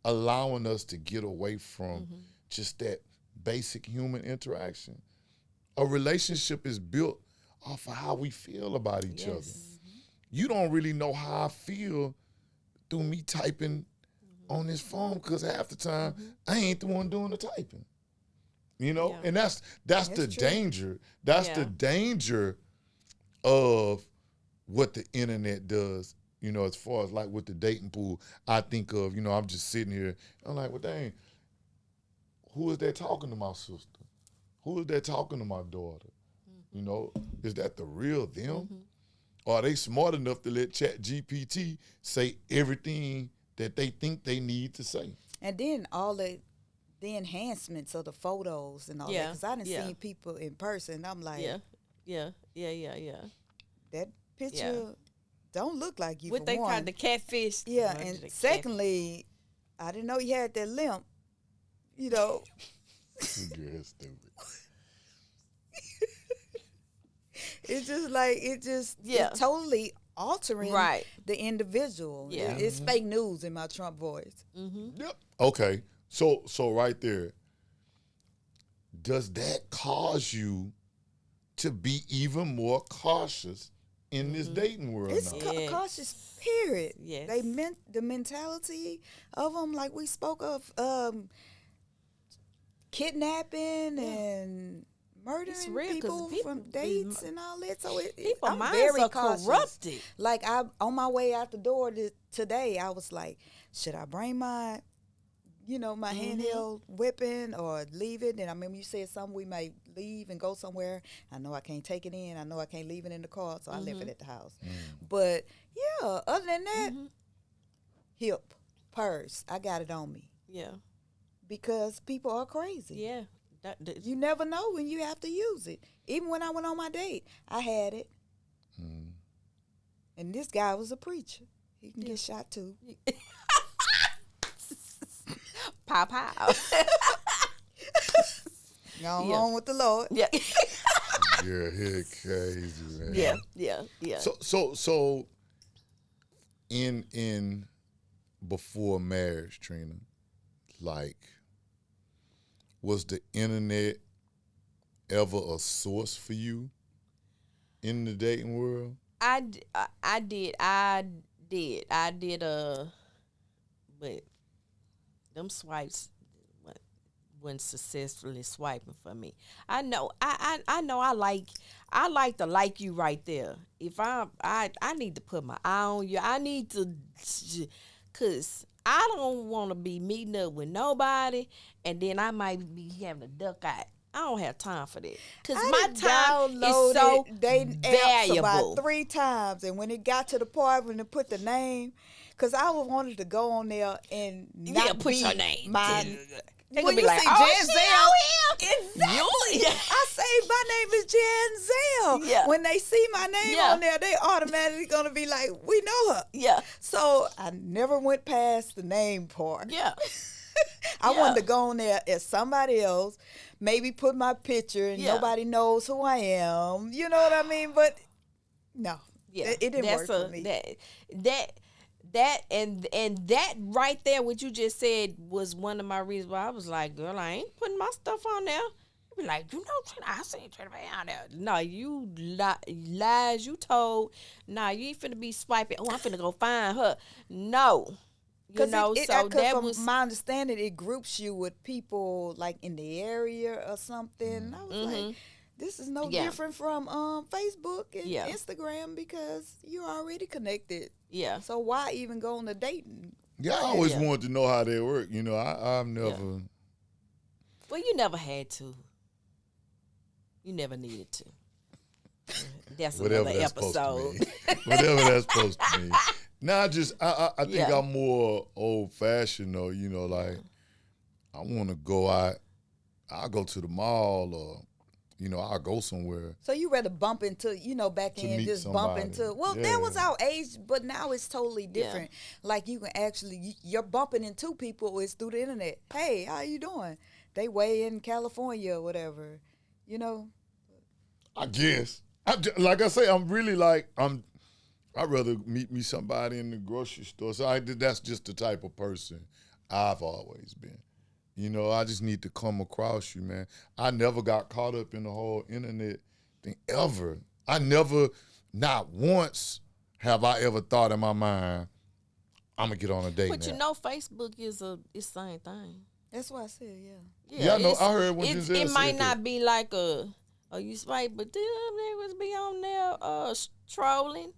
allowing us to get away from just that basic human interaction. A relationship is built off of how we feel about each other. Yes. You don't really know how I feel through me typing on this phone because half the time I ain't the one doing the typing. You know, Yeah. and that's the true. danger. That's the Yeah. danger of what the internet does. You know, as far as like with the dating pool, I think of, you know, I'm just sitting here. I'm like, well, dang, who is that talking to my sister? Who is that talking to my daughter? You know, is that the real them? Or are they smart enough to let ChatGPT say everything that they think they need to say? And then all the enhancements of the photos and all that. Yeah, Because I done yeah. seen people in person. I'm like, Yeah. that picture don't look like you. What for they one. call the catfish. Yeah, What and the secondly, I didn't know you had that limp. You know, Girl, that's stupid. it's just like it's totally altering Right. the individual. Yeah. It's fake news in my Trump voice. Yep. Okay. So right there, does that cause you to be even more cautious in this dating world It's now? Yes. cautious, period. Yes. They meant the mentality of them, like we spoke of, kidnapping and murdering It's real, 'cause people people from be- dates and all that. So People I'm minds very are cautious. corrupted. Like on my way out the door today, I was like, should I bring my, my handheld weapon or leave it? And I remember you said something, we might leave and go somewhere. I know I can't take it in. I know I can't leave it in the car, so I left it at the house. But yeah, other than that, hip, purse, I got it on me Yeah. because people are crazy. Yeah. You never know when you have to use it. Even when I went on my date, I had it. And this guy was a preacher. He can get shot too. Pow pow. Go on with the Lord. Yeah. Yeah, here crazy, man. Yeah. So in before marriage, Trina, like, was the internet ever a source for you in the dating world? I did. But them swipes wasn't successfully swiping for me. I know. I know. I like to like you right there. If I need to put my eye on you. I need to, cause I don't want to be meeting up with nobody, and then I might be having a duck out. I don't have time for that. Cause my time is so dating apps valuable. about 3 times, and when it got to the part when they put the name, because I wanted to go on there and not put be your name. my. They Well, gonna be you like, see oh, Janzel. she know him. Exactly. I say my name is Janzel. Yeah. When they see my name Yeah. on there, they automatically gonna be like, we know her. Yeah. So I never went past the name part. Yeah. I Yeah. wanted to go on there as somebody else, maybe put my picture and Yeah. nobody knows who I am. You know what I mean? But no, Yeah. it didn't work for me. That right there, what you just said, was one of my reasons why I was like, girl, I ain't putting my stuff on there. You be like, I seen Trina on there. No, you lies you told. No, you ain't finna be swiping. Oh, I'm finna go find her. No. You know, so that from was my understanding, it groups you with people like in the area or something. I was like, this is no Yeah. different from Facebook and Yeah. Instagram because you're already connected. yeah. So why even go on a dating? Yeah, I always Yeah. wanted to know how they work. You know, I've never. Well, you never had to. You never needed to. That's Whatever another that's episode. supposed to mean. Whatever that's supposed to mean. Nah, I think Yeah. I'm more old fashioned though. You know, like I want to go out. I'll go to the mall or I'll go somewhere. So you rather bump into, back To in, meet just somebody. bump into. Well, Yeah. that was our age, but now it's totally different. Like you can actually, you're bumping into people. It's through the internet. Hey, how you doing? They way in California or whatever. I guess. Like I say, I'm really like I'd rather meet me somebody in the grocery store. So that's just the type of person I've always been. I just need to come across you, man. I never got caught up in the whole internet thing ever. Not once have I ever thought in my mind, I'm gonna get on a date But now. Facebook is the same thing. That's what I said. Yeah. Yeah, I know. it's- I heard when it's- Giselle it might said not that. be like you swipe, but them niggas be on there trolling.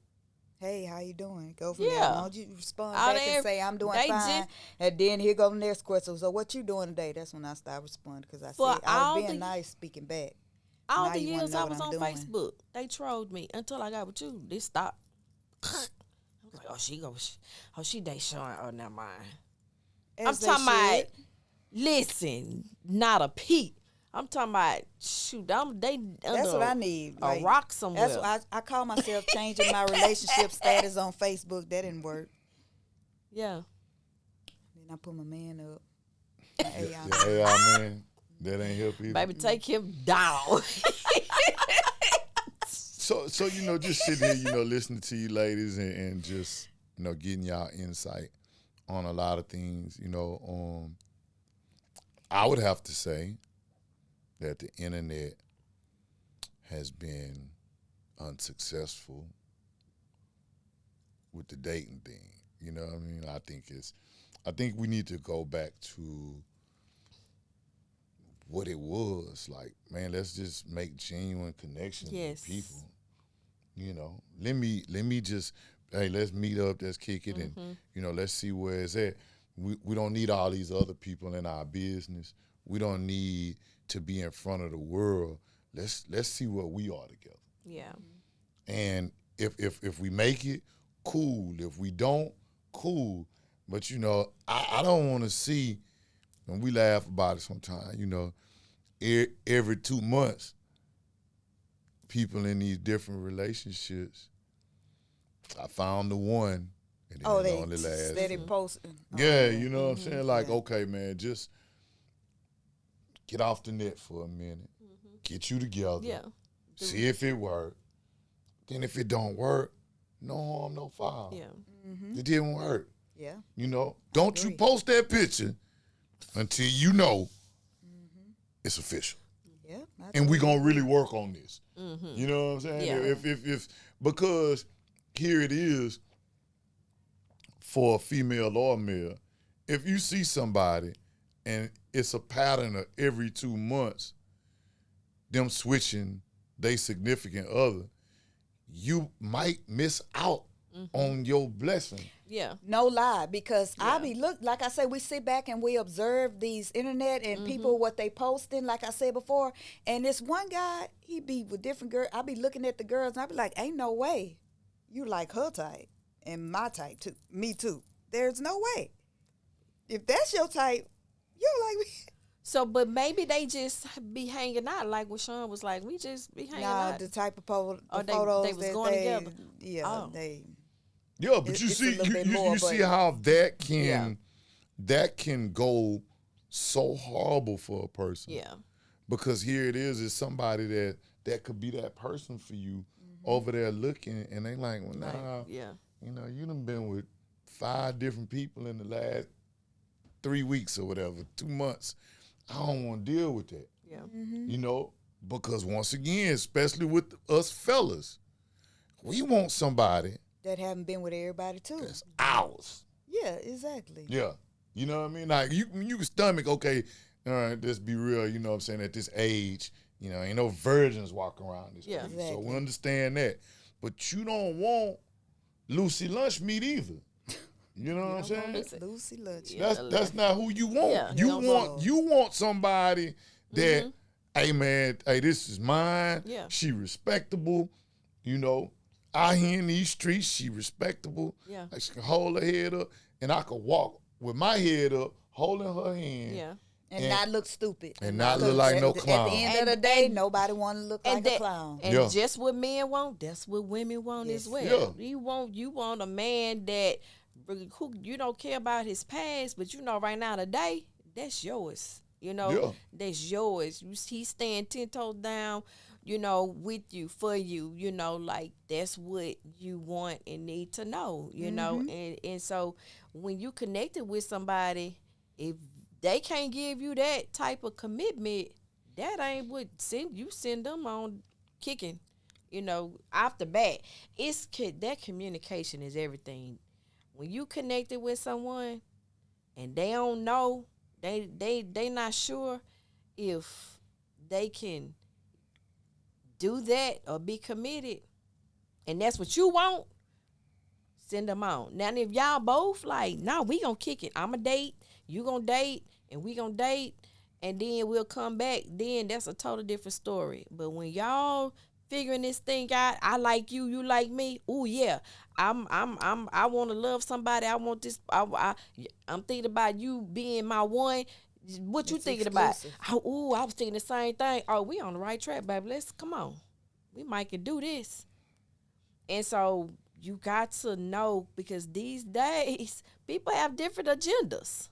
Hey, how you doing? Go from Yeah. there. Why don't you respond Out back there, and say I'm doing they fine, just- and then here go the next question. So what you doing today? That's when I start responding because I For said I all was being the- nice, speaking back. All Now the you wanna years know I what was I'm on doing. Facebook, they trolled me until I got with you. They stopped. I was like, she they showing. Oh, never mind. I'm As they talking about. should. Listen, not a peep. I'm talking about shoot. They That's under what I need. A rock somewhere. That's what I call myself changing my relationship status on Facebook. That didn't work. Yeah. Then I put my man up. My AI. Yeah, AI man, that ain't help either. Baby, take him down. So just sitting here, listening to you ladies and just, getting y'all insight on a lot of things, I would have to say that the internet has been unsuccessful with the dating thing. You know what I mean? I think we need to go back to what it was. Like, man, let's just make genuine connections Yes. with people. Let me just, hey, let's meet up, let's kick it, and let's see where it's at. We don't need all these other people in our business. We don't need to be in front of the world. Let's see where we are together. Yeah. And if we make it, cool. If we don't, cool. But I don't want to see, and we laugh about it sometimes. Every 2 months, people in these different relationships. I found the one, and then it They only lasts. steady posting. Yeah, you know what I'm saying? Like, okay, man, just get off the net for a minute. Get you together. Yeah. See if it works. Then if it don't work, no harm, no foul. Yeah. It didn't work. Yeah. Don't you agree. post that picture until you know it's official. Yeah. And we're going to really work on this. You know what I'm saying? Yeah. If because here it is for a female or a male. If you see somebody and it's a pattern of every 2 months, them switching they significant other, you might miss out on your blessing. Yeah. No lie, because I be like I said, we sit back and we observe these internet and people what they posting, like I said before. And this one guy, he be with different girls. I be looking at the girls and I be like, ain't no way you like her type and my type too. Me too. There's no way. If that's your type, you like me. So, but maybe they just be hanging out, like what Sean was like. We just be hanging Nah, out. the type of photos they was that going together. Yeah, Oh. they. Yeah, but It's you a see, little bit you more, see but- how that can go so horrible for a person. Yeah. Because here it is somebody that could be that person for you over there looking, and they like, well, nah, Yeah. you done been with 5 different people in the last 3 weeks or whatever, 2 months. I don't want to deal with that. Yeah. Because once again, especially with us fellas, we want somebody That haven't been with everybody too. that's ours. Yeah, exactly. Yeah. You know what I mean? Like, you can stomach, okay, all right, let's be real, you know what I'm saying, at this age, ain't no virgins walking around this Yeah. age. So Exactly. we understand that. But you don't want Lucy Lunch meat either. You know what I'm saying? Lucy. Lucy Lunch. Yeah. That's not who you want. Yeah, you don't want somebody that, hey man, hey, this is mine. Yeah. She respectable. Out here in these streets, she respectable. Yeah. Like, she can hold her head up, and I can walk with my head up, holding her hand. Yeah. And not look stupid. And not look like no clown. At the end of the day, nobody want to look like a clown. And just what men want, that's what women want as well. You want a man that who you don't care about his past, but right now today, that's yours. That's yours. He's staying 10 toes down, with you, for you, like that's what you want and need to know, and so when you connected with somebody, if they can't give you that type of commitment, that ain't what send them on kicking, off the bat. That communication is everything. When you connected with someone and they don't know, they not sure if they can do that or be committed, and that's what you want, send them on. Now, if y'all both like, nah, we gonna kick it. I'ma date, you gonna date, and we gonna date, and then we'll come back, then that's a total different story. But when y'all figuring this thing out, I like you, you like me. Ooh, yeah, I want to love somebody. I want this. I'm thinking about you being my one. What you thinking exclusive about? Oh, I was thinking the same thing. Oh, we on the right track, baby. Come on. We might can do this. And so you got to know, because these days people have different agendas.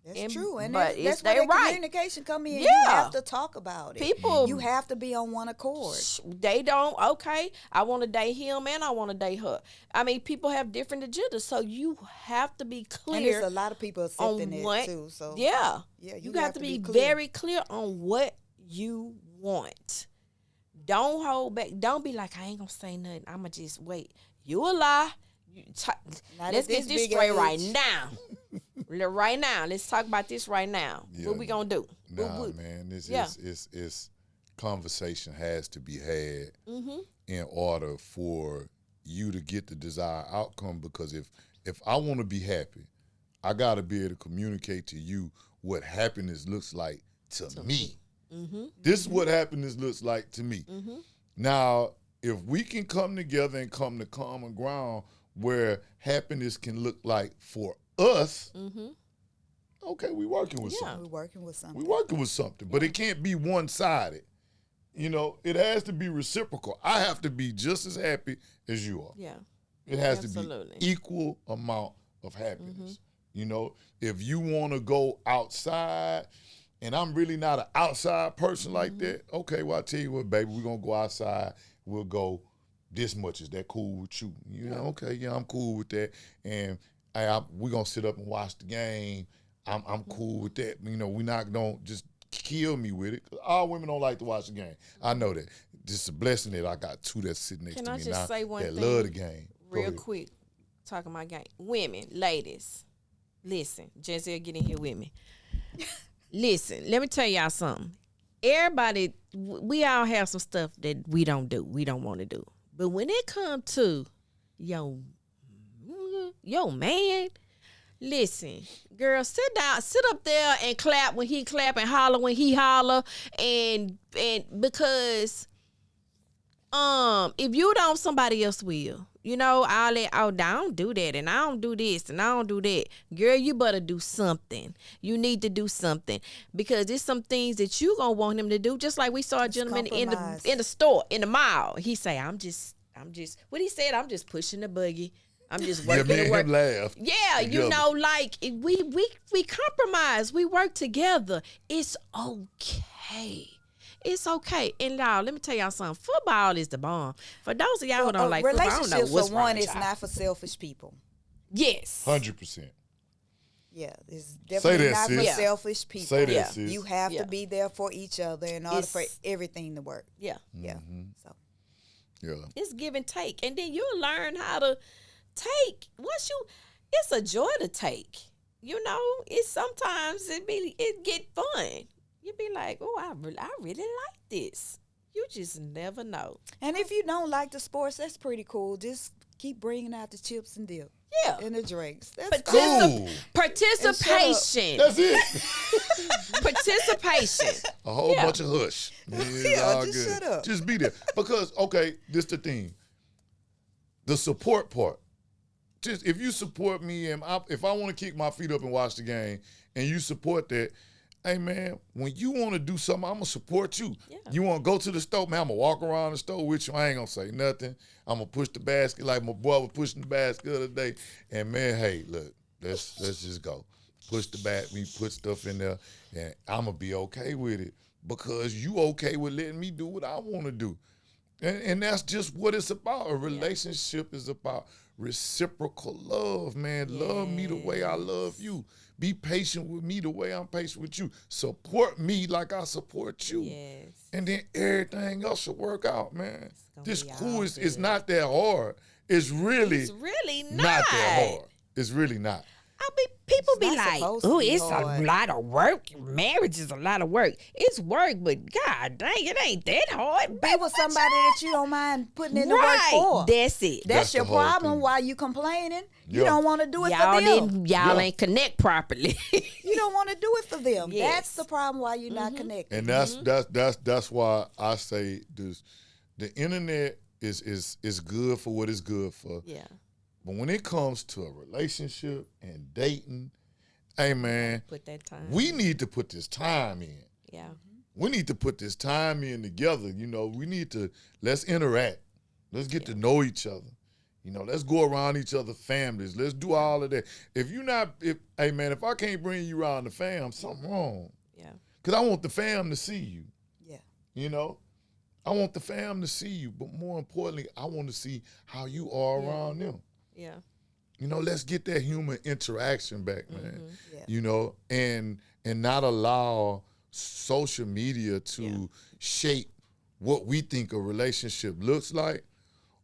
That's true, and that's where communication come in. Yeah. You have to talk about it. You have to be on one accord. They don't. Okay, I want to date him and I want to date her. I mean, people have different agendas, so you have to be clear. And there's a lot of people accepting it too. So yeah, you have to be very clear on what you want. Don't hold back. Don't be like, I ain't gonna say nothing. I'ma just wait. You a lie. Let's get this straight right now. Right now, let's talk about this right now. What we gonna do? Nah, man, it's conversation has to be had in order for you to get the desired outcome. Because if I want to be happy, I gotta be able to communicate to you what happiness looks like to me. This is what happiness looks like to me. Now, if we can come together and come to common ground where happiness can look like for us, okay, we working with something. We're working with something. We're working with something, but it can't be one-sided. It has to be reciprocal. I have to be just as happy as you are. Yeah, it has to be equal amount of happiness. If you want to go outside, and I'm really not an outside person like that, okay, well, I tell you what, baby, we're going to go outside. We'll go this much. Is that cool with you? Okay, yeah, I'm cool with that. And we're going to sit up and watch the game. I'm cool with that. We're not going to just kill me with it. All women don't like to watch the game. I know that. Just a blessing that I got two that's sitting next to me now. Can I just say one thing? That love the game. Real quick, talking about game. Women, ladies, listen. Giselle, get in here with me. Listen, let me tell y'all something. Everybody, we all have some stuff that we don't do, we don't want to do. But when it comes to your man, listen, girl, sit up there and clap when he clap and holler when he holler, and because if you don't, somebody else will. I don't do that, and I don't do this, and I don't do that. Girl, you better do something. You need to do something, because there's some things that you gonna want him to do. Just like we saw a gentleman in the store, in the mall. He say, I'm just what he said, I'm just pushing the buggy. I'm just working to work. Laugh. Yeah, like we compromise. We work together. It's okay. It's okay. And y'all, let me tell y'all something. Football is the bomb. For those of y'all who don't like football, I don't know what's wrong with y'all. Relationships, for one, is not for selfish people. Yes. 100%. Yeah, it's definitely not for selfish people. Say that, sis. You have to be there for each other in order for everything to work. Yeah. Yeah. So. Yeah. It's give and take. And then you'll learn how to take. It's a joy to take. It's sometimes it get fun. You be like, oh, I really like this. You just never know. And if you don't like the sports, that's pretty cool. Just keep bringing out the chips and dip. Yeah. And the drinks. That's cool. Participation. That's it. Participation. A whole bunch of hush. Just good. Shut up. Just be there. Because, okay, this the thing. The support part. Just if you support me, and if I want to kick my feet up and watch the game, and you support that, hey, man, when you want to do something, I'm going to support you. Yeah. You want to go to the store, man, I'm going to walk around the store with you. I ain't going to say nothing. I'm going to push the basket like my boy was pushing the basket the other day. And, man, hey, look, let's just go. Push the basket, we put stuff in there, and I'm going to be okay with it because you okay with letting me do what I want to do. And that's just what it's about. A relationship is about reciprocal love, man. Love me the way I love you. Be patient with me the way I'm patient with you. Support me like I support you. Yes. And then everything else will work out, man. gonna This be all cool is good. not that hard. It's really It's really not that hard. It's really not. I mean, people It's be not like, supposed to "Oh, be it's hard." a lot of work. Marriage is a lot of work. It's work, but God dang, it ain't that hard." Be with somebody that you don't mind putting in the work Right. for. That's it. That's the your whole problem. thing. Why you complaining? You Yeah. don't want to do it Y'all for them. didn't. Yeah. Y'all ain't connect properly. You don't want to do it for them. Yes. That's the problem. Why you're not connected. And that's why I say this: the internet is good for what it's good for. Yeah. But when it comes to a relationship and dating, hey man, Put that time. we need to put this time in. Yeah. We need to put this time in together. You know, let's interact. Let's get to know each other. You know, let's go around each other's families. Let's do all of that. Hey man, if I can't bring you around the fam, something wrong. Yeah. Because I want the fam to see you. Yeah. You know, I want the fam to see you, but more importantly, I want to see how you are around them. Yeah. You know, let's get that human interaction back, man. Yeah. You know, and not allow social media to shape what we think a relationship looks like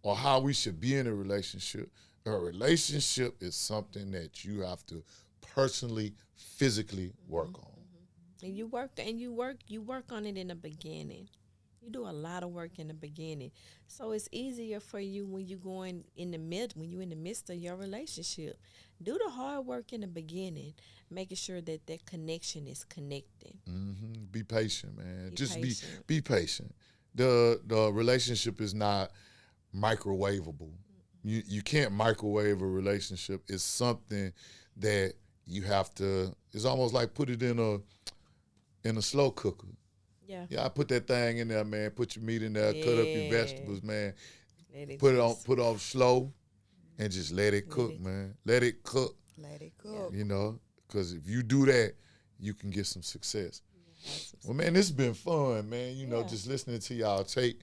or how we should be in a relationship. A relationship is something that you have to personally, physically work on. And you work on it in the beginning. You do a lot of work in the beginning. So it's easier for you when you're in the midst of your relationship. Do the hard work in the beginning, making sure that connection is connecting. Be patient, man. Be Just patient. be patient. The relationship is not microwavable. You can't microwave a relationship. It's something that you have to. It's almost like put it in a slow cooker. Yeah. Yeah, I put that thing in there, man. Put your meat in there, cut up your Yeah. vegetables, man. Let it Put just- off slow, and just let it cook, it- man. Let it cook. Let it cook. You know, because if you do that, you can get some success. Well, man, this has been fun, man. You know, Yeah. just listening to y'all take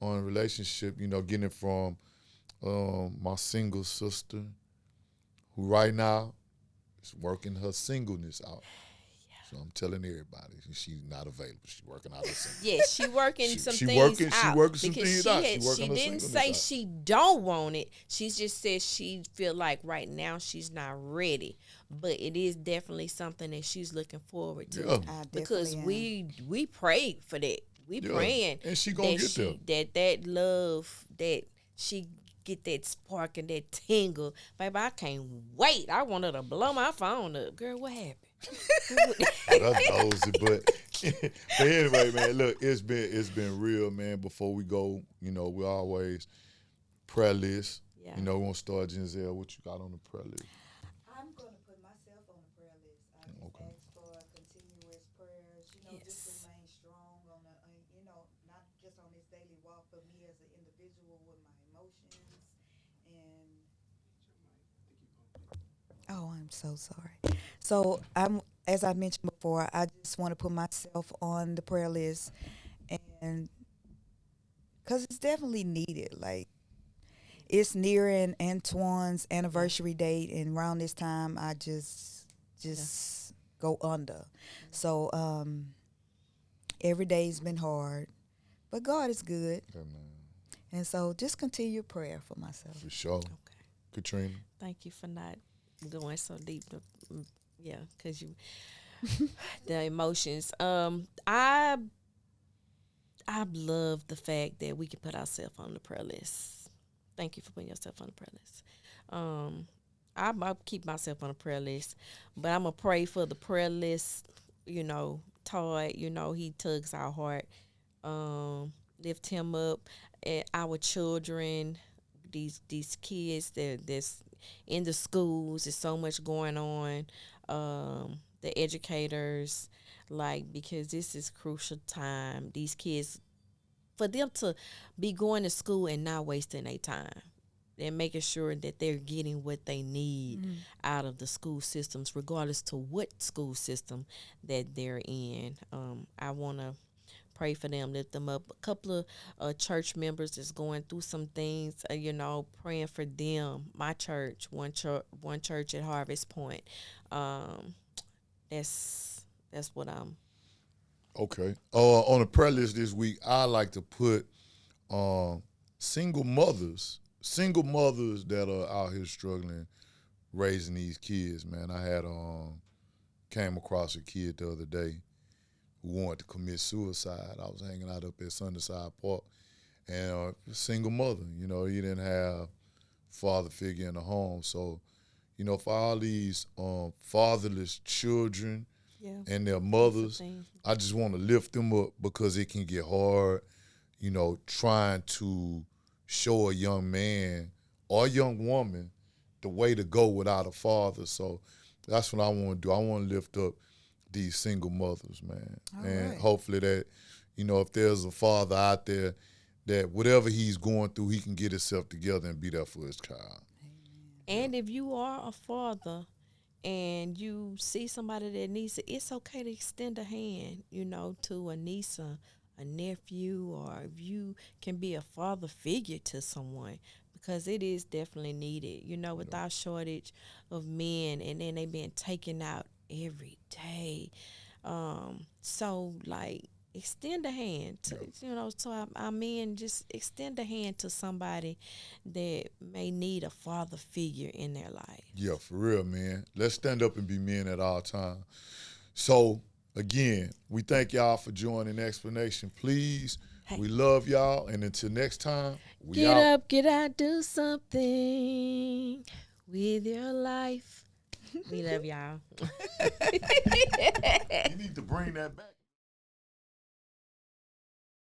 on relationship. You know, getting it from my single sister, who right now is working her singleness out. So I'm telling everybody, she's not available. She's working out her singleness. Yes, she working some she things working- she out. working some because things out. She She working her didn't singleness say out. she don't want it. She just said she feel like right now she's not ready. But it is definitely something that she's looking forward to. Yeah. I Because definitely we prayed for that. We Yeah. praying And she gonna that get there. that love, that she get that spark and that tingle. Baby, I can't wait. I want her to blow my phone up. Girl, what happened? That's nosy, but anyway, man, look, it's been real, man. Before we go, you know, we always prayer list. Yeah. You know, we want to start Ginzel. What you got on the prayer list? I'm going to put myself on the prayer list. I just Okay. ask for continuous prayers, just Yes. remain strong on not just on this daily walk, but me as an individual with my emotions. And oh, I'm so sorry. So as I mentioned before, I just want to put myself on the prayer list, and because it's definitely needed. Like, it's nearing Antoine's anniversary date, and around this time, I just go under. So every day's been hard, but God is good, Yeah, man, and so just continue prayer for myself. for sure. Okay. Katrina. Thank you for not going so deep. Yeah, because you the emotions. I love the fact that we can put ourselves on the prayer list. Thank you for putting yourself on the prayer list. I keep myself on the prayer list, but I'm gonna pray for the prayer list. Todd. He tugs our heart. Lift him up. And our children, these kids that's in the schools. There's so much going on. The educators, like, because this is crucial time. These kids, for them to be going to school and not wasting their time, and making sure that they're getting what they need out of the school systems, regardless to what school system that they're in. I want to pray for them, lift them up. A couple of church members is going through some things, praying for them. My church, one church at Harvest Point. That's what I'm. Okay. On the prayer list this week, I like to put single mothers that are out here struggling raising these kids. Man, I had came across a kid the other day who wanted to commit suicide. I was hanging out up at Sunnyside Park, and single mother. He didn't have father figure in the home. So, for all these fatherless children and their mothers, I just want to lift them up, because it can get hard, trying to show a young man or a young woman the way to go without a father. So that's what I want to do. I want to lift up these single mothers, man. And hopefully that, if there's a father out there, that whatever he's going through, he can get himself together and be there for his child. And if you are a father and you see somebody that needs it, it's okay to extend a hand, to a niece, a nephew, or if you can be a father figure to someone, because it is definitely needed, without shortage of men, and then they being taken out every day. So, like, extend a hand to, to our men. Just extend a hand to somebody that may need a father figure in their life. Yeah, for real, man. Let's stand up and be men at all times. So, again, we thank y'all for joining Explanation Please. Hey. We love y'all, and until next time, we Get out. up, get out, do something with your life. We love y'all. You need to bring that back.